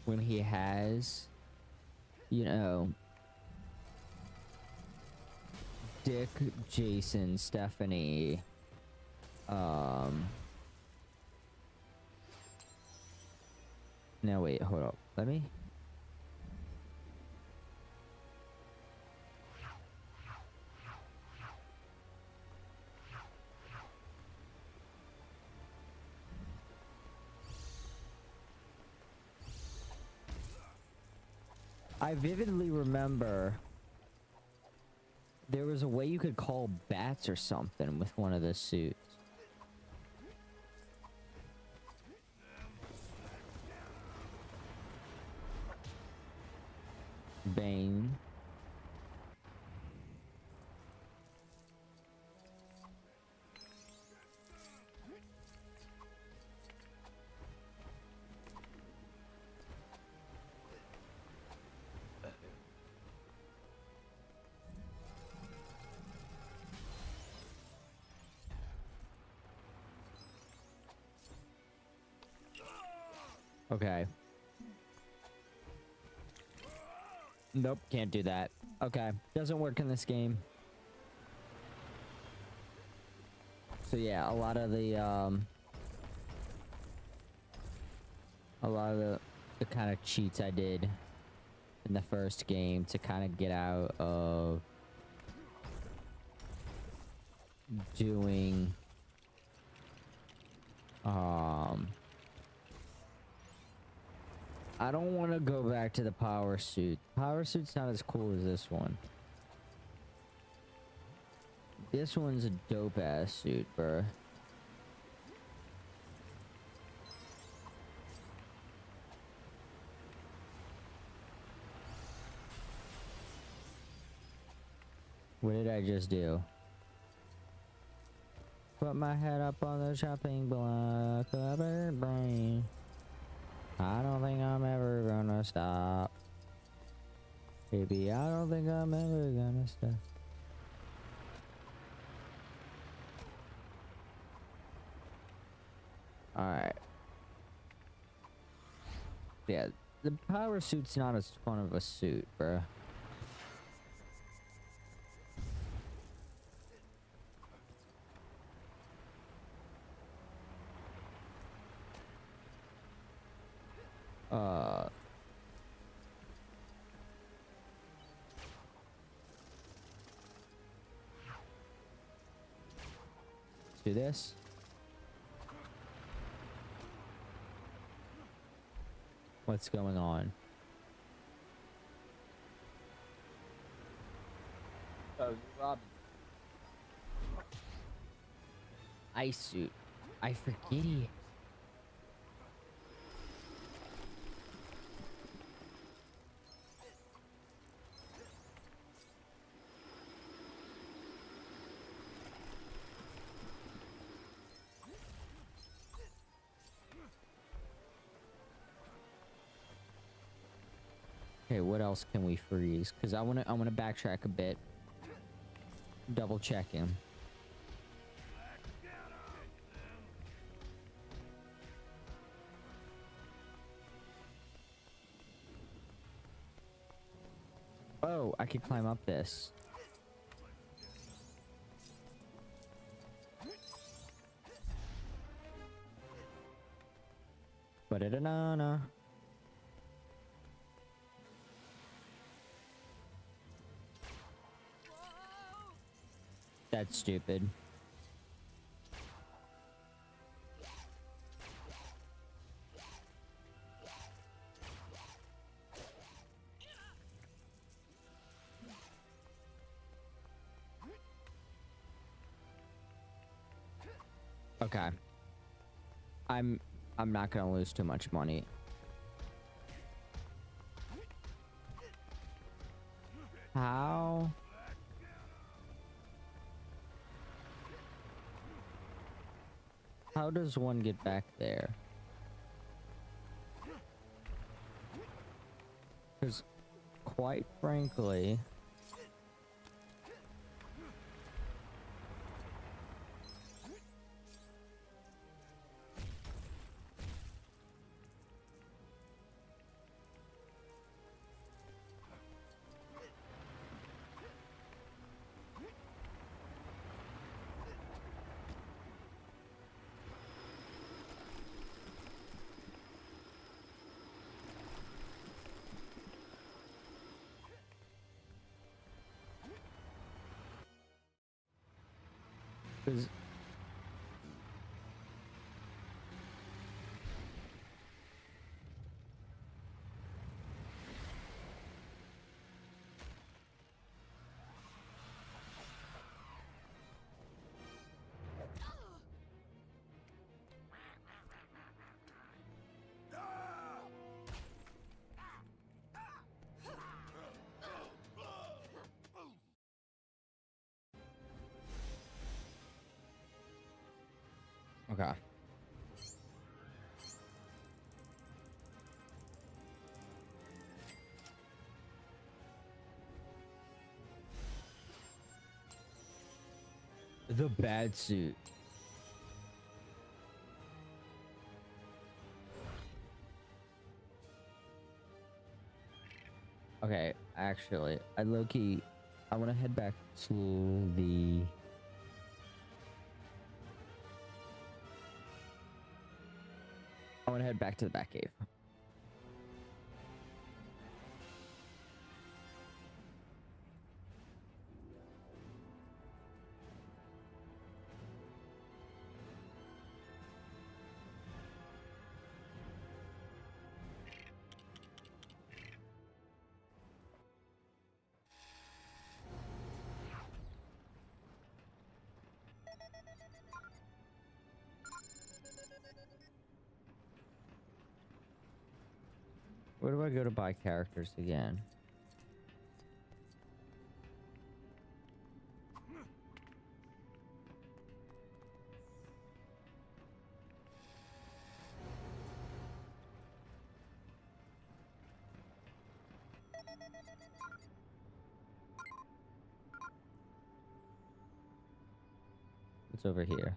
When he has, you know, Dick, Jason, Stephanie, now wait, hold up. Let me. I vividly remember there was a way you could call bats or something with one of the suits. Bane. Okay. Nope, can't do that. Okay, doesn't work in this game. So yeah, a lot of the kind of cheats I did in the first game to kind of get out of doing I don't want to go back to the power suit. Power suit's not as cool as this one. This one's a dope ass suit, bro. What did I just do? Put my head up on the chopping block of her brain. I don't think I'm ever gonna stop. Baby, I don't think I'm ever gonna stop. Alright. Yeah, the power suit's not as fun of a suit, bruh. Let's do this. What's going on? Oh, Robin. Ice suit. I forget it. Okay, what else can we freeze? Because I wanna backtrack a bit. Double checking. Oh, I could climb up this. Ba-da-da-na-na. That's stupid. Okay. I'm not gonna lose too much money. How? How does one get back there? Because, quite frankly... Because okay. The bad suit. Okay, actually, I want to head back to the... I want to head back to the Batcave. Where do I go to buy characters again? It's over here.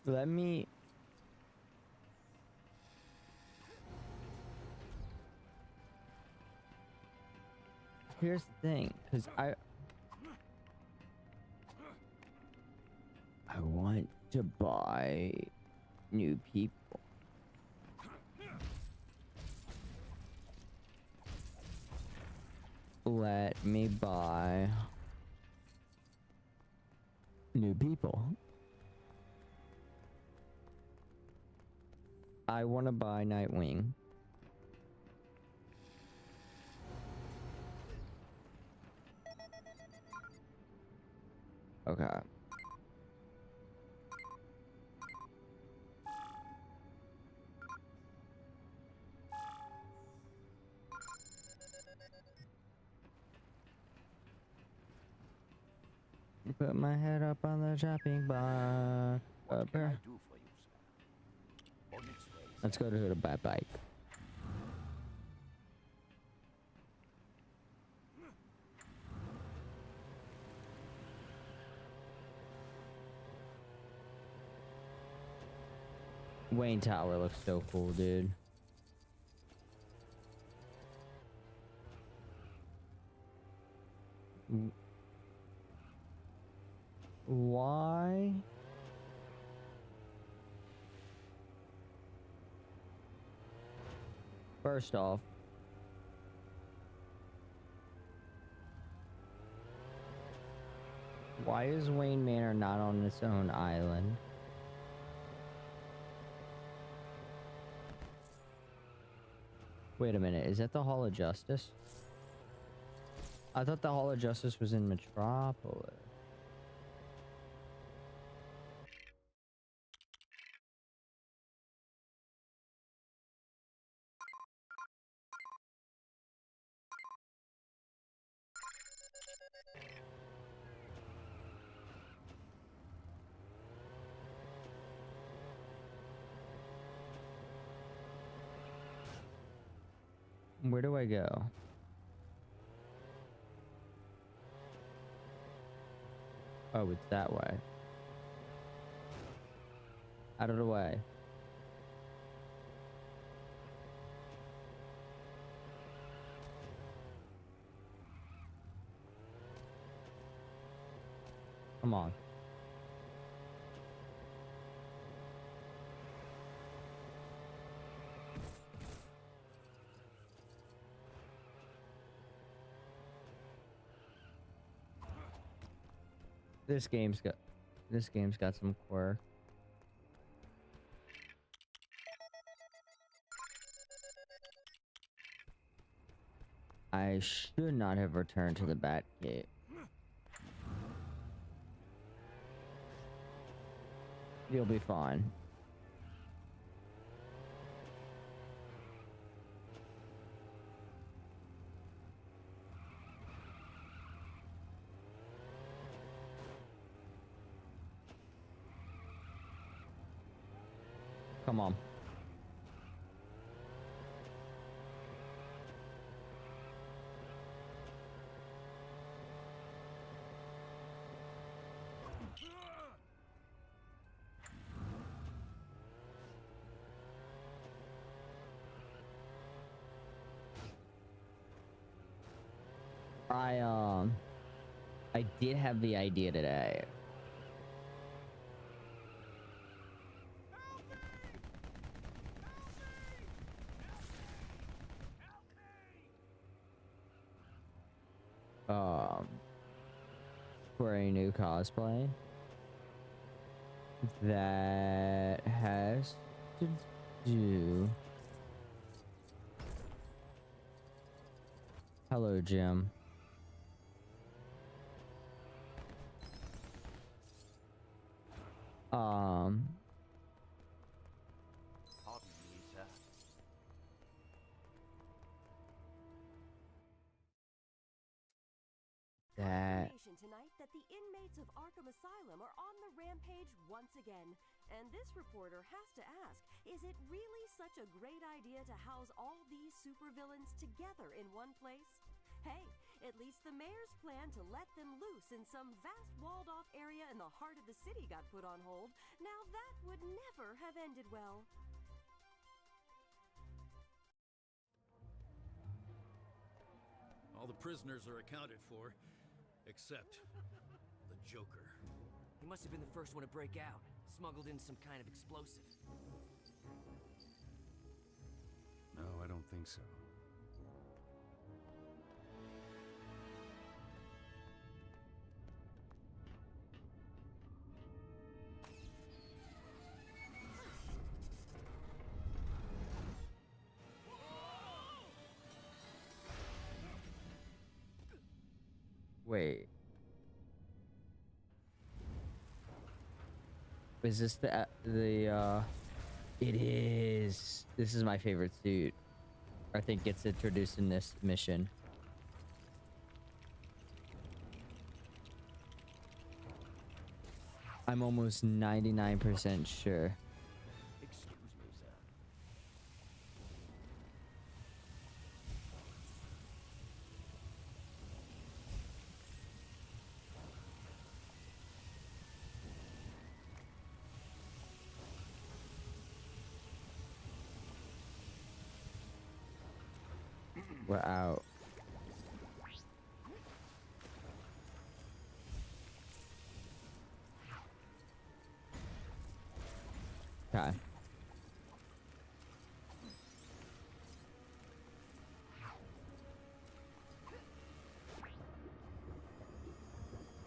Let me... Here's the thing, because I want to buy new people. Let me buy new people. I want to buy Nightwing. Okay. Put my head up on the chopping block. What can I do for you, sir? On its way, Let's go to the bad bike. Wayne Tower looks so cool, dude. Why? First off, why is Wayne Manor not on its own island? Wait a minute, is that the Hall of Justice? I thought the Hall of Justice was in Metropolis. Where do I go? Oh, it's that way. Out of the way. Come on. This game's got some quirk. I should not have returned to the Batcave. You'll be fine. Come on. I did have the idea today. For a new cosplay that has to do. Hello, Jim. That tonight that the inmates of Arkham Asylum are on the rampage once again. And this reporter has to ask, is it really such a great idea to house all these supervillains together in one place? Hey, at least the mayor's plan to let them loose in some vast walled-off area in the heart of the city got put on hold. Now that would never have ended well. All the prisoners are accounted for, except the Joker. He must have been the first one to break out. Smuggled in some kind of explosive. No, I don't think so. Wait. Is this it is. This is my favorite suit. I think it's introduced in this mission. I'm almost 99% sure. Excuse me, sir. We're out. Okay.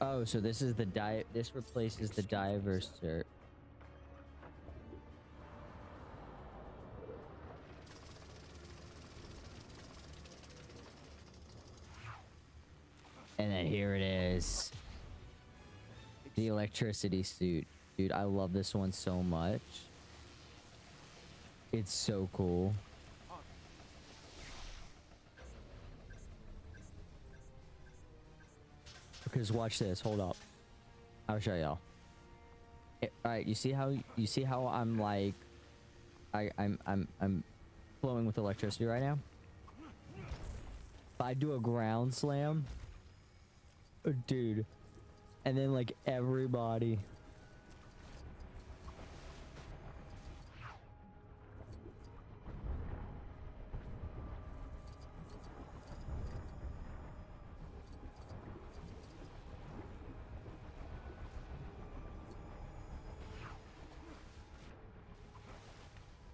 Oh, so this is the this replaces the diver's cert. And then here it is. The electricity suit. Dude, I love this one so much. It's so cool. Because watch this. Hold up. I'll show y'all. Alright, you see how I'm like I'm flowing with electricity right now? If I do a ground slam, dude, and then like everybody.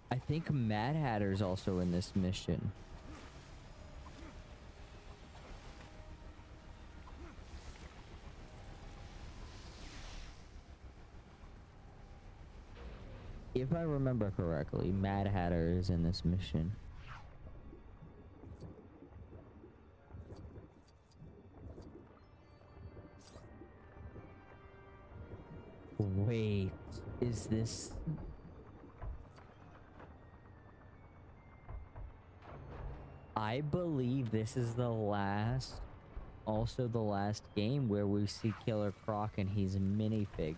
I think Mad Hatter's also in this mission. If I remember correctly, Mad Hatter is in this mission. Wait, is this... I believe this is the last, also the last game where we see Killer Croc and his minifig.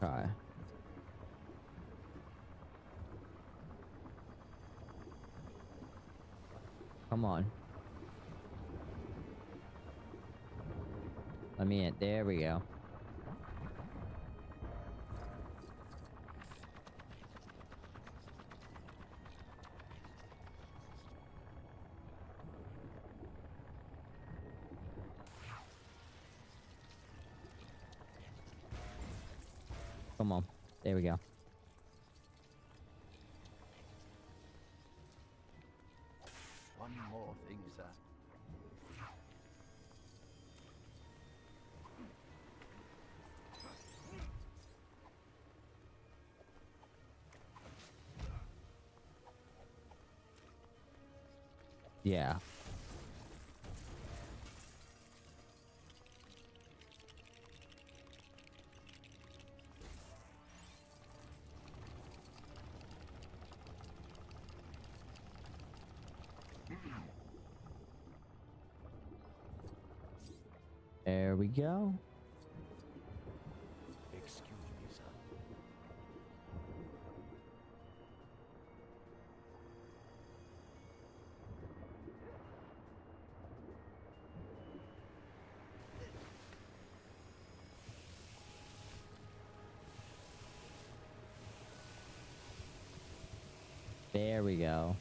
Okay. Come on. Let me in. There we go. Come on. There we go. One more thing, sir. Yeah. There we go. Excuse me, sir. There we go.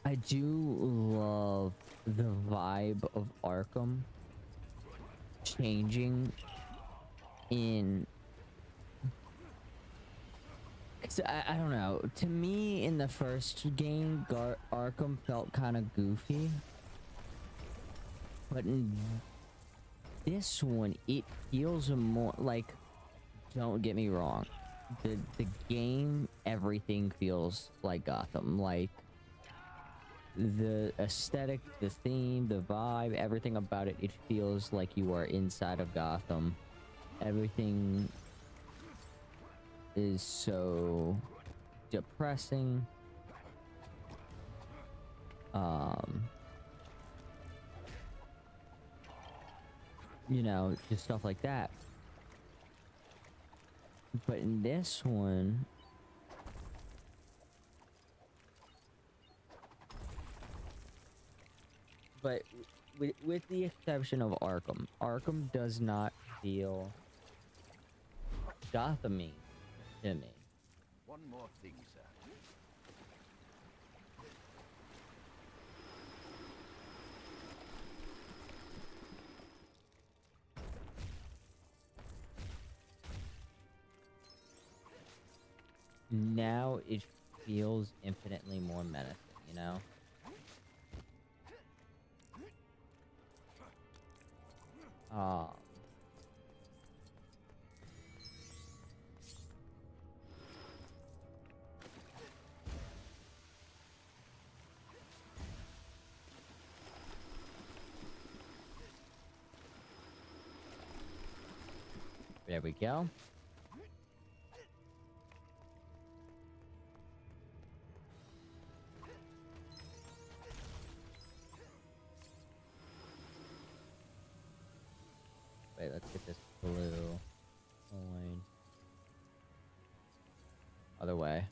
I do love the vibe of Arkham changing in... Cause I don't know. To me, in the first game, Arkham felt kind of goofy. But in this one, it feels more like... Don't get me wrong. The game, everything feels like Gotham. Like... the aesthetic, the theme, the vibe, everything about it, it feels like you are inside of Gotham. Everything is so depressing. You know, just stuff like that. But in this one, but with the exception of Arkham, Arkham does not feel Gotham-y to me. One more thing, sir. Now it feels infinitely more menacing, you know? There we go. Wait, let's get this blue coin. Other way.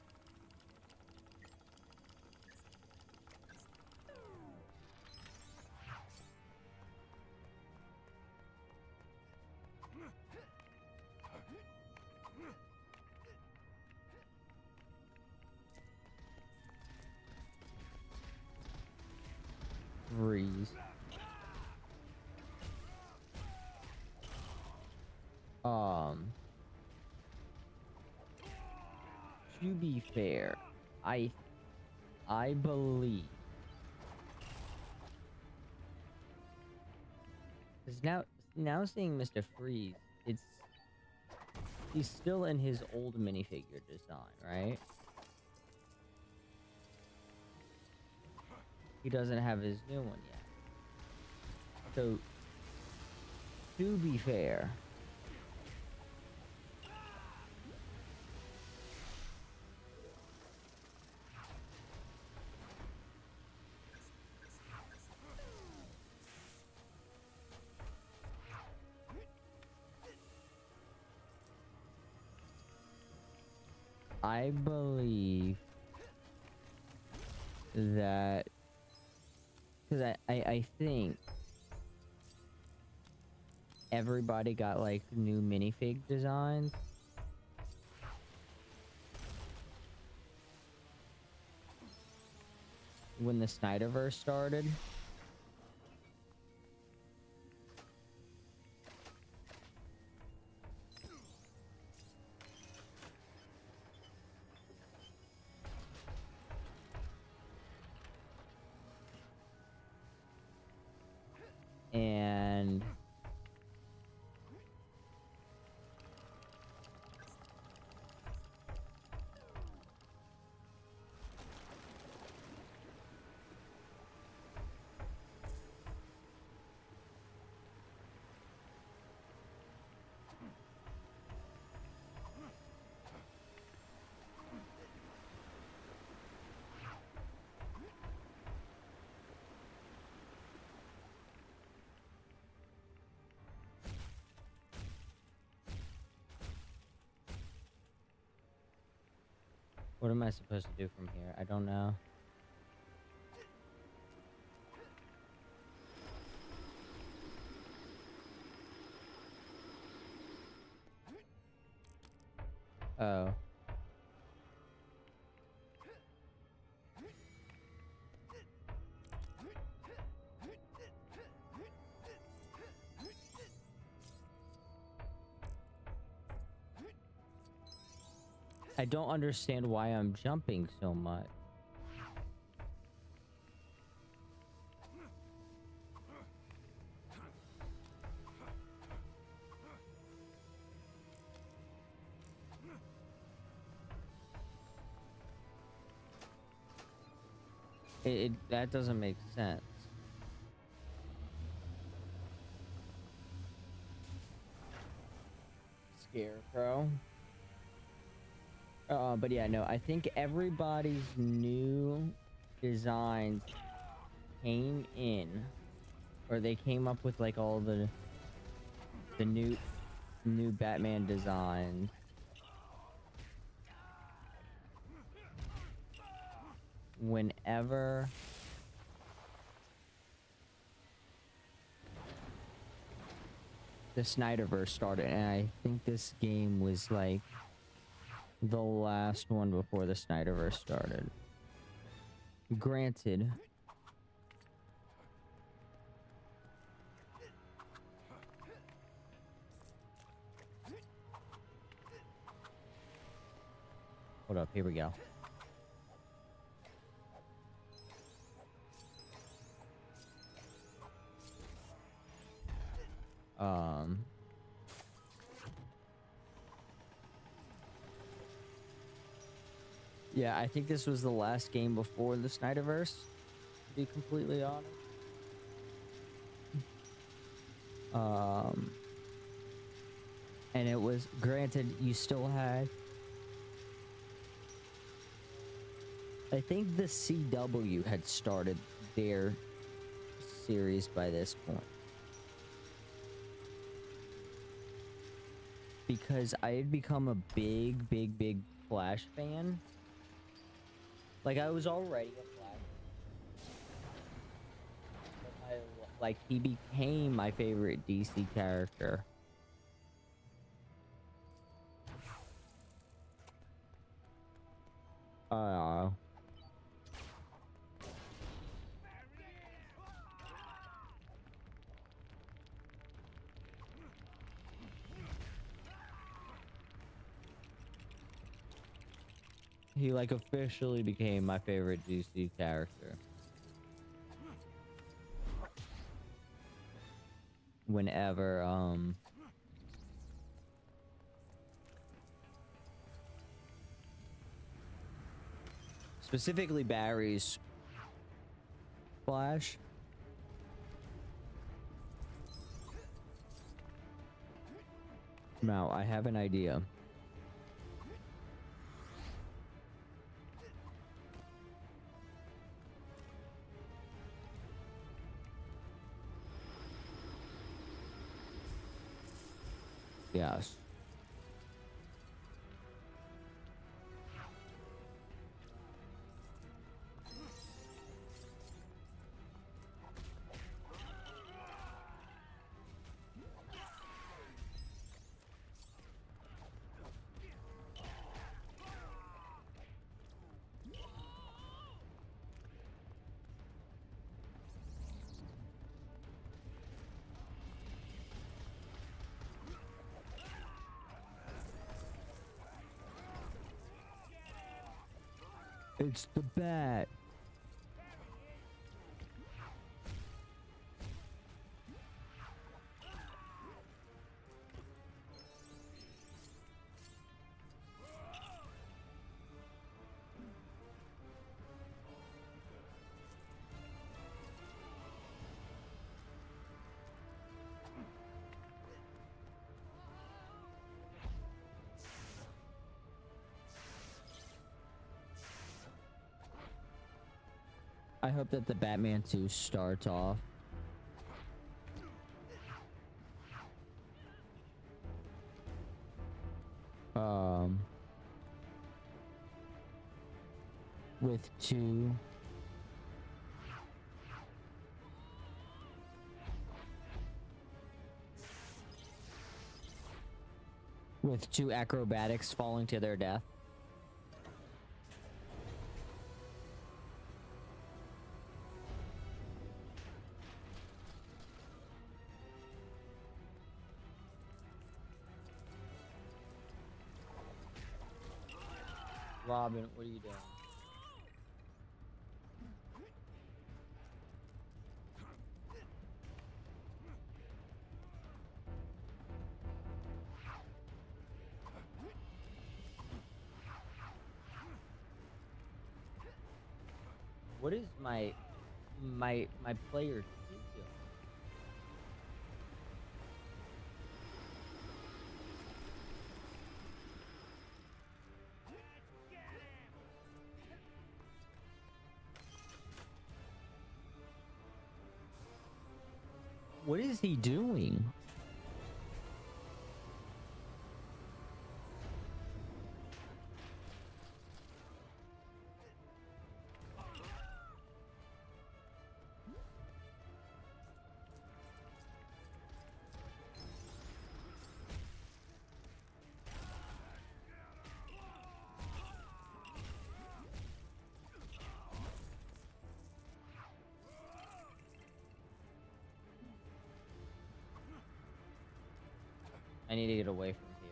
Freeze. To be fair, I believe, because now seeing Mr. Freeze, he's still in his old minifigure design, right? He doesn't have his new one yet. So, to be fair, I believe that, because I think everybody got like new minifig designs. When the Snyderverse started. And what am I supposed to do from here? I don't know. Oh. I don't understand why I'm jumping so much. That doesn't make sense. Scarecrow. But yeah, no, I think everybody's new designs came in, or they came up with like all the new Batman designs. Whenever the Snyderverse started, and I think this game was like the last one before the Snyderverse started. Granted, hold up, here we go. Yeah, I think this was the last game before the Snyderverse, to be completely honest. And it was, granted, you still had, I think the CW had started their series by this point. Because I had become a big Flash fan. Like, I was already a Flash. But he became my favorite DC character. He like officially became my favorite DC character. Whenever specifically Barry's Flash. Now I have an idea. Yes. It's the bat. I hope that the Batman 2 starts off with two acrobatics falling to their death. Robin, what are you doing? What is my player 2 doing? What is he doing? I need to get away from here.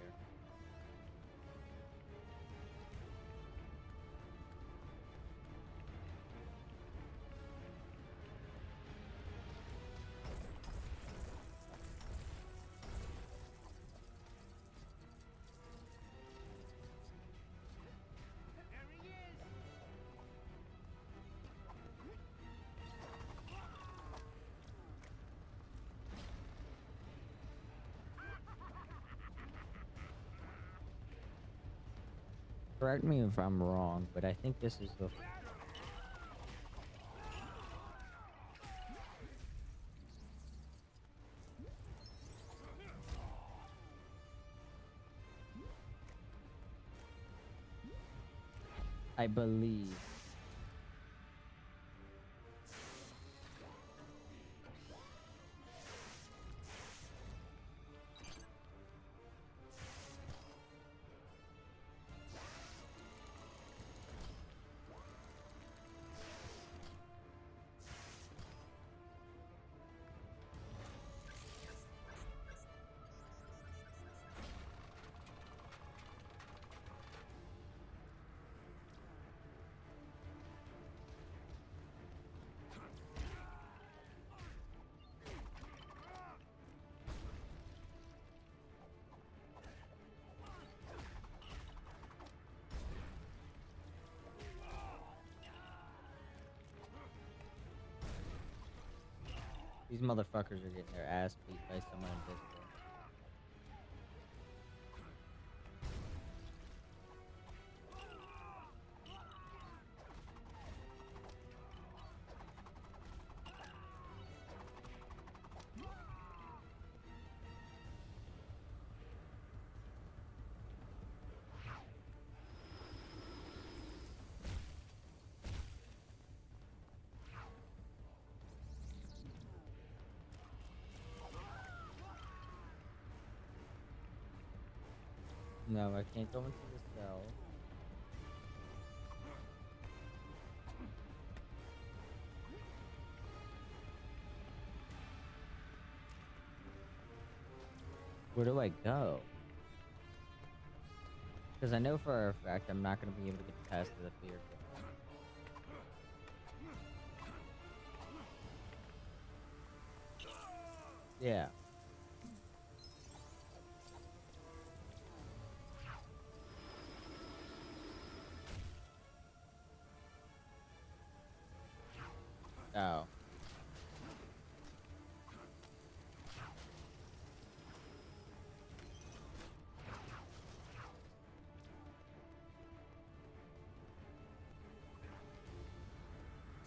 Correct me if I'm wrong, but I think this is the... I believe. These motherfuckers are getting their ass beat by someone invisible. No, I can't go into the cell. Where do I go? Because I know for a fact I'm not going to be able to get past the fear. Yeah. Oh.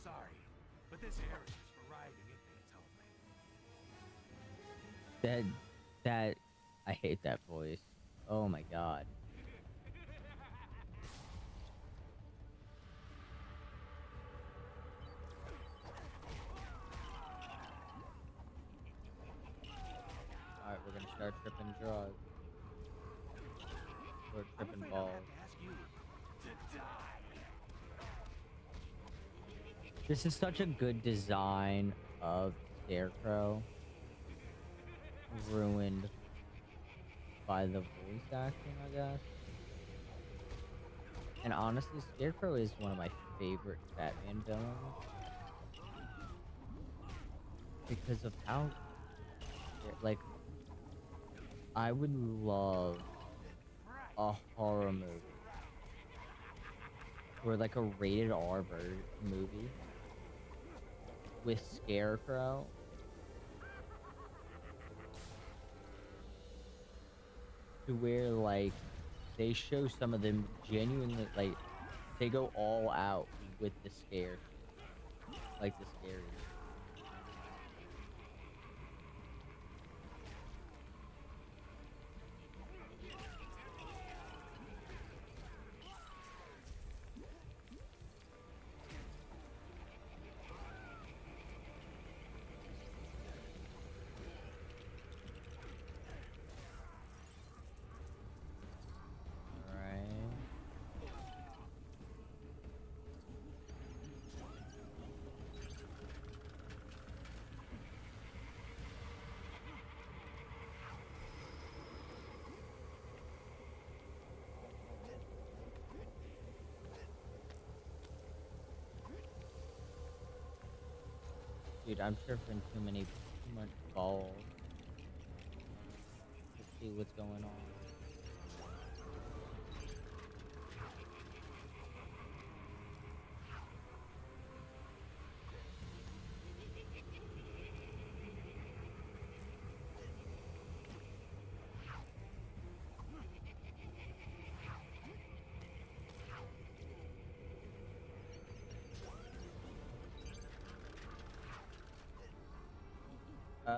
Sorry, but this area is for riding Indians only. That, I hate that voice. Oh my god. Alright, we're gonna start tripping drugs. Or tripping balls. This is such a good design of Scarecrow. Ruined by the voice acting, I guess. And honestly, Scarecrow is one of my favorite Batman villains. Because of how... like... I would love a horror movie. Or like a rated R movie with Scarecrow. To where, like, they show some of them genuinely, like, they go all out with the scare. Like, the scary. Dude, I'm surfing too much balls to see what's going on.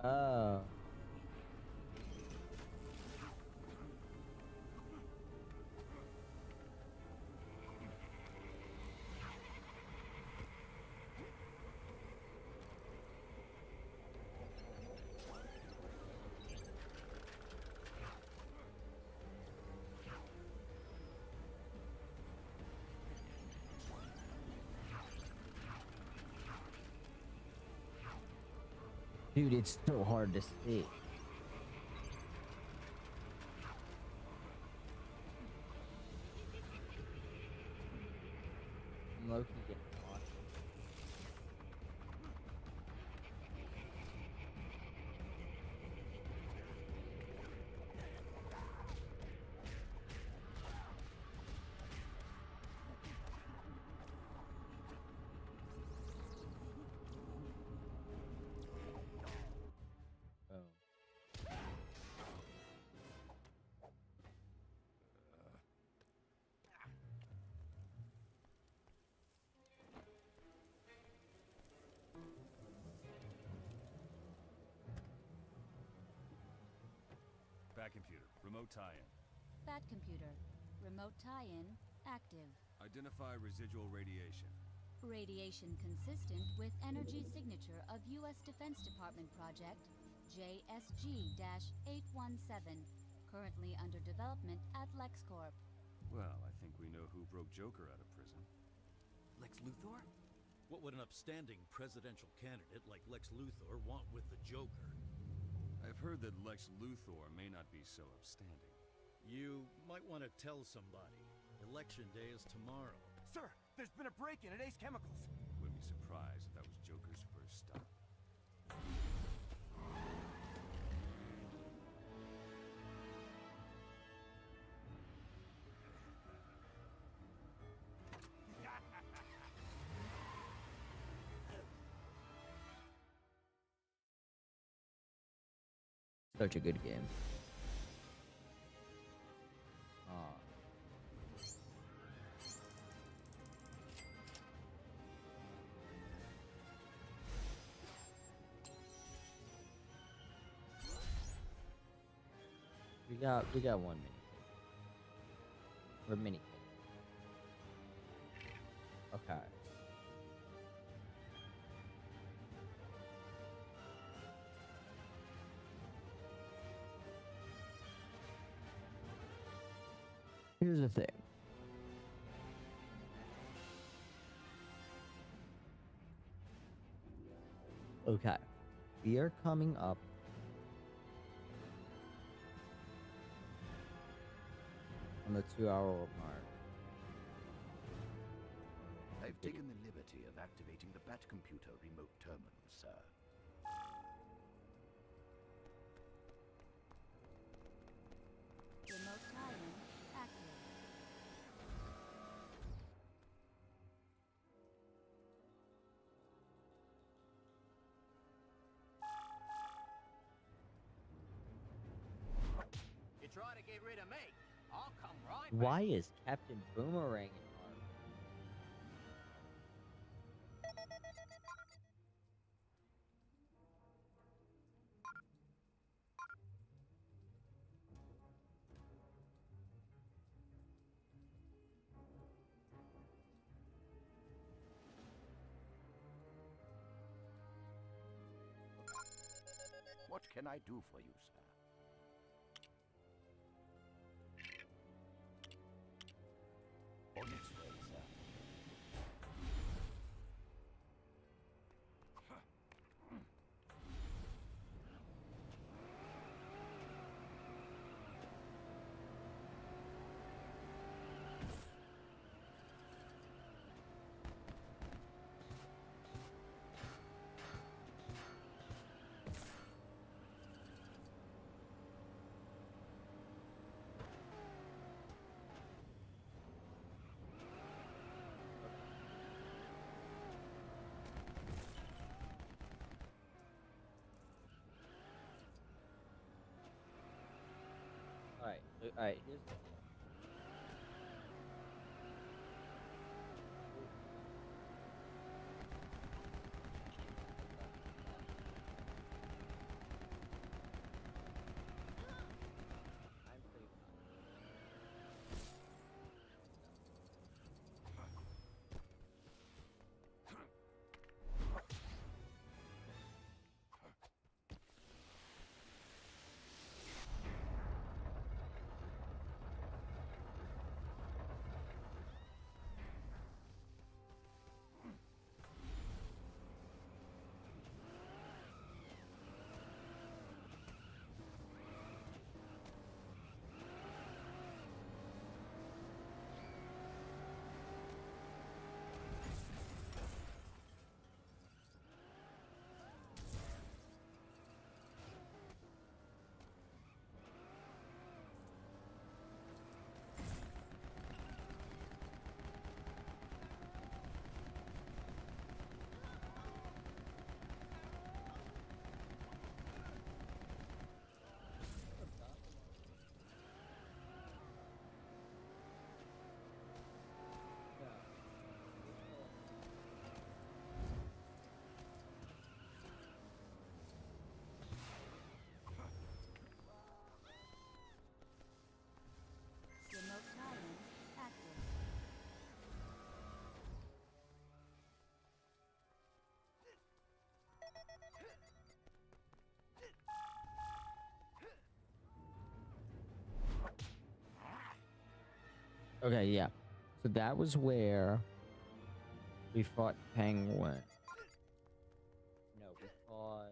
Oh. Dude, it's so hard to see. I'm low-key getting lost. Bat computer, remote tie-in. Bat computer. Remote tie-in active. Identify residual radiation. Radiation consistent with energy signature of U.S. Defense Department project JSG-817, currently under development at LexCorp. Well, I think we know who broke Joker out of prison. Lex Luthor? What would an upstanding presidential candidate like Lex Luthor want with the Joker? I've heard that Lex Luthor may not be so upstanding. You might want to tell somebody. Election day is tomorrow. Sir, there's been a break-in at Ace Chemicals. Wouldn't be surprised if that was Joker's first stop. Such a good game. We got one minute. Or mini. Okay. Here's the thing. Okay. We are coming up on the 2-hour mark. I've taken the liberty of activating the Bat computer remote terminal, sir. Remote tie-in active. get rid of me, I'll come right back. Why is Captain Boomerang in Ark? What can I do for you, sir? On its way, sir. Alright, here's the deal. I'm pretty Remote tie-in active. Okay, yeah. So that was where we fought Penguin. No, we fought...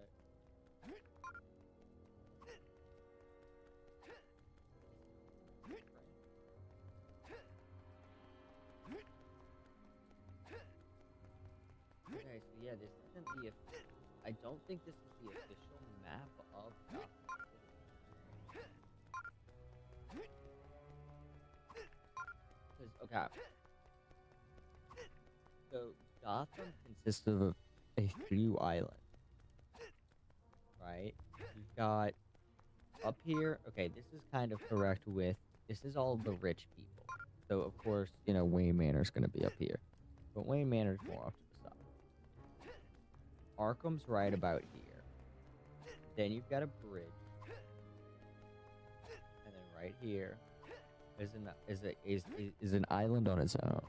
Okay, so yeah, this isn't the... I don't think this is the official map of Gotham City. Okay. So, Gotham consists of a few islands. Right? You've got... Up here... Okay, this is kind of correct with... This is all the rich people. So, of course, you know, Wayne Manor's gonna be up here. But Wayne Manor's more off to the side. Arkham's right about here. Then you've got a bridge. And then right here is an island on its own.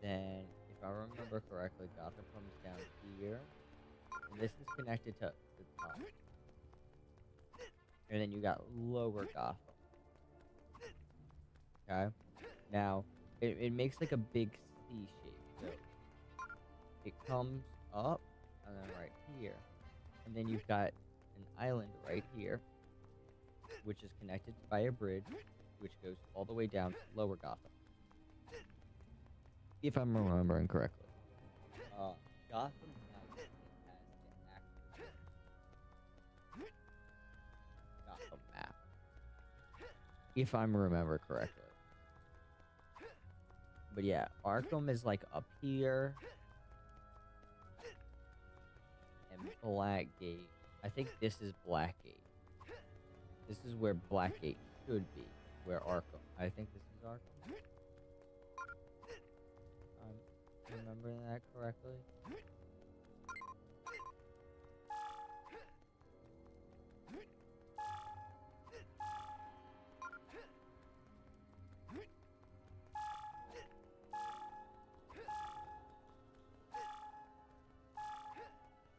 Then, if I remember correctly, Gotham comes down here. And this is connected to the top. And then you got lower Gotham. Okay? Now, it makes like a big C shape. So, it comes up, and then right here. And then you've got an island right here, which is connected by a bridge, which goes all the way down to lower Gotham. If I'm remembering correctly. Gotham Knight has the actual Gotham map. If I'm remember correctly. But yeah, Arkham is like up here. And Blackgate. I think this is Blackgate. This is where Blackgate should be. Where Arkham. I think this is Arkham. I'm remembering that correctly.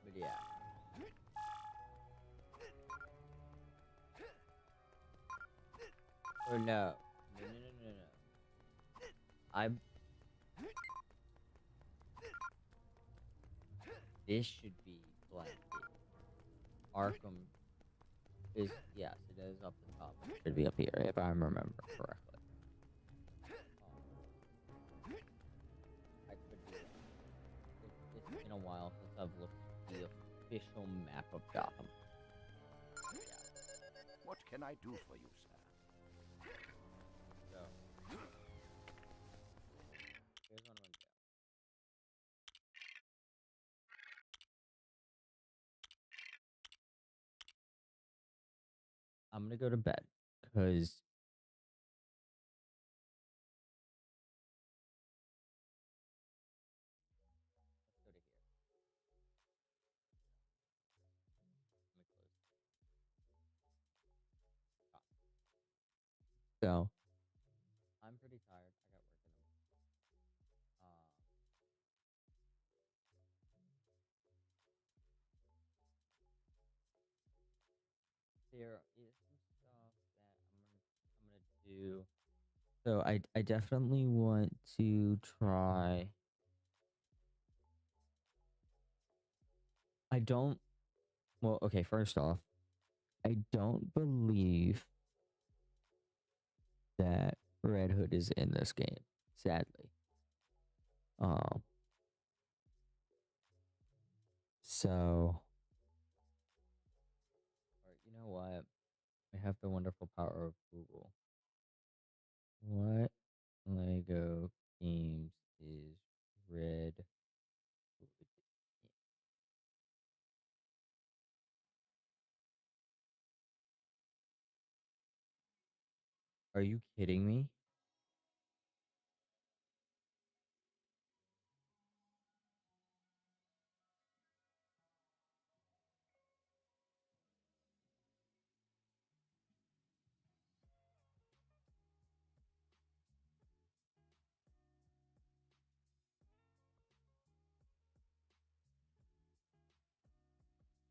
But yeah. Or no. No. This should be Blackgate. Arkham is, yes, it is up the top. It should be up here, if I remember correctly. I could be wrong. It's been a while since I've looked at the official map of Gotham. What can I do for you, sir? So, here's what I'm gonna do. I'm gonna go to bed, because let's go to here. Let me close. So, I'm pretty tired. I got work in the morning. There is some stuff that I'm gonna do. So I definitely want to try. I don't. Well, okay. First off, I don't believe that Red Hood is in this game. Sadly. So. Or you know what? I have the wonderful power of Google. What Lego games is Red Hood in? Are you kidding me?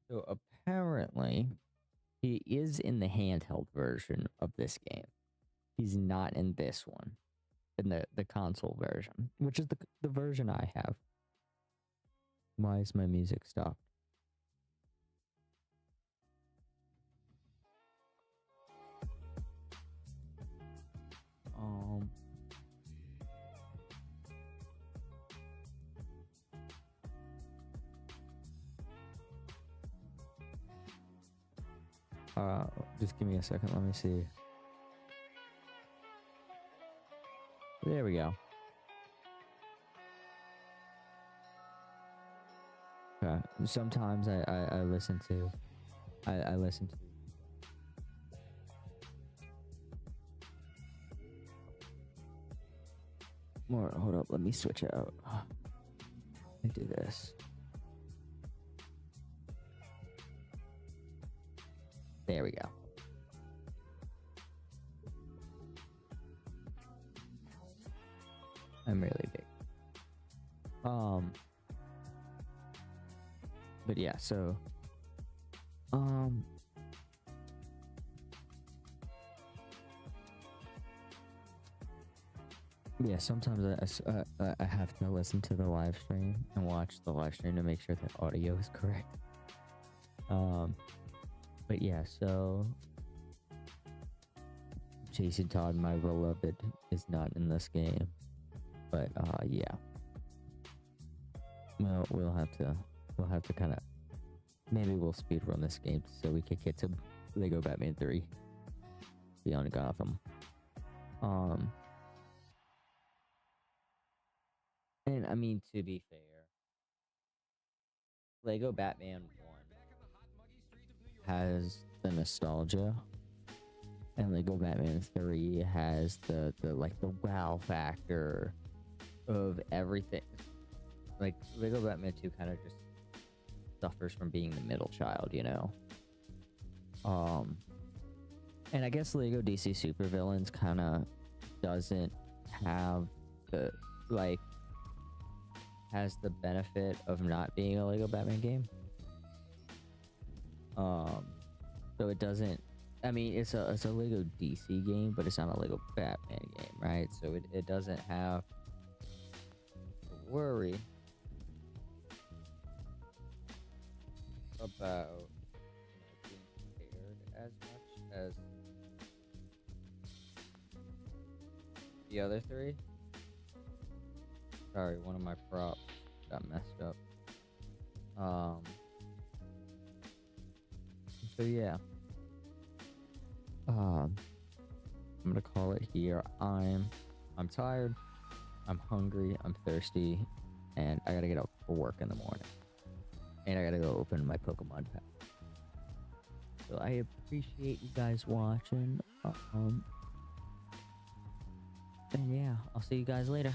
So apparently, he is in the handheld version of this game. He's not in this one, in the console version, which is the version I have. Why is my music stopped? Just give me a second. Let me see. There we go. Okay. Sometimes I listen to. I listen to. More. Hold up. Let me switch out. Let me do this. There we go. I'm really big. But yeah, so yeah, sometimes I have to listen to the live stream and watch the live stream to make sure that audio is correct. But yeah, so Jason Todd, my beloved, is not in this game. But yeah. Well, we'll have to kind of, maybe we'll speedrun this game so we can get to Lego Batman 3 Beyond Gotham. And I mean, to be fair, Lego Batman 1 has the nostalgia And Lego Batman 3 has the like the wow factor of everything. Like Lego Batman 2 kind of just suffers from being the middle child, you know. And I guess Lego DC Supervillains kind of doesn't have the like has the benefit of not being a Lego Batman game. So it doesn't. I mean, it's a Lego DC game, but it's not a Lego Batman game, right? So it doesn't have to worry about being prepared as much as the other three. Sorry, one of my props got messed up. So yeah. I'm gonna call it here. I'm tired, I'm hungry, I'm thirsty, and I gotta get up for work in the morning. And I gotta go open my Pokemon pack. So I appreciate you guys watching. And yeah, I'll see you guys later.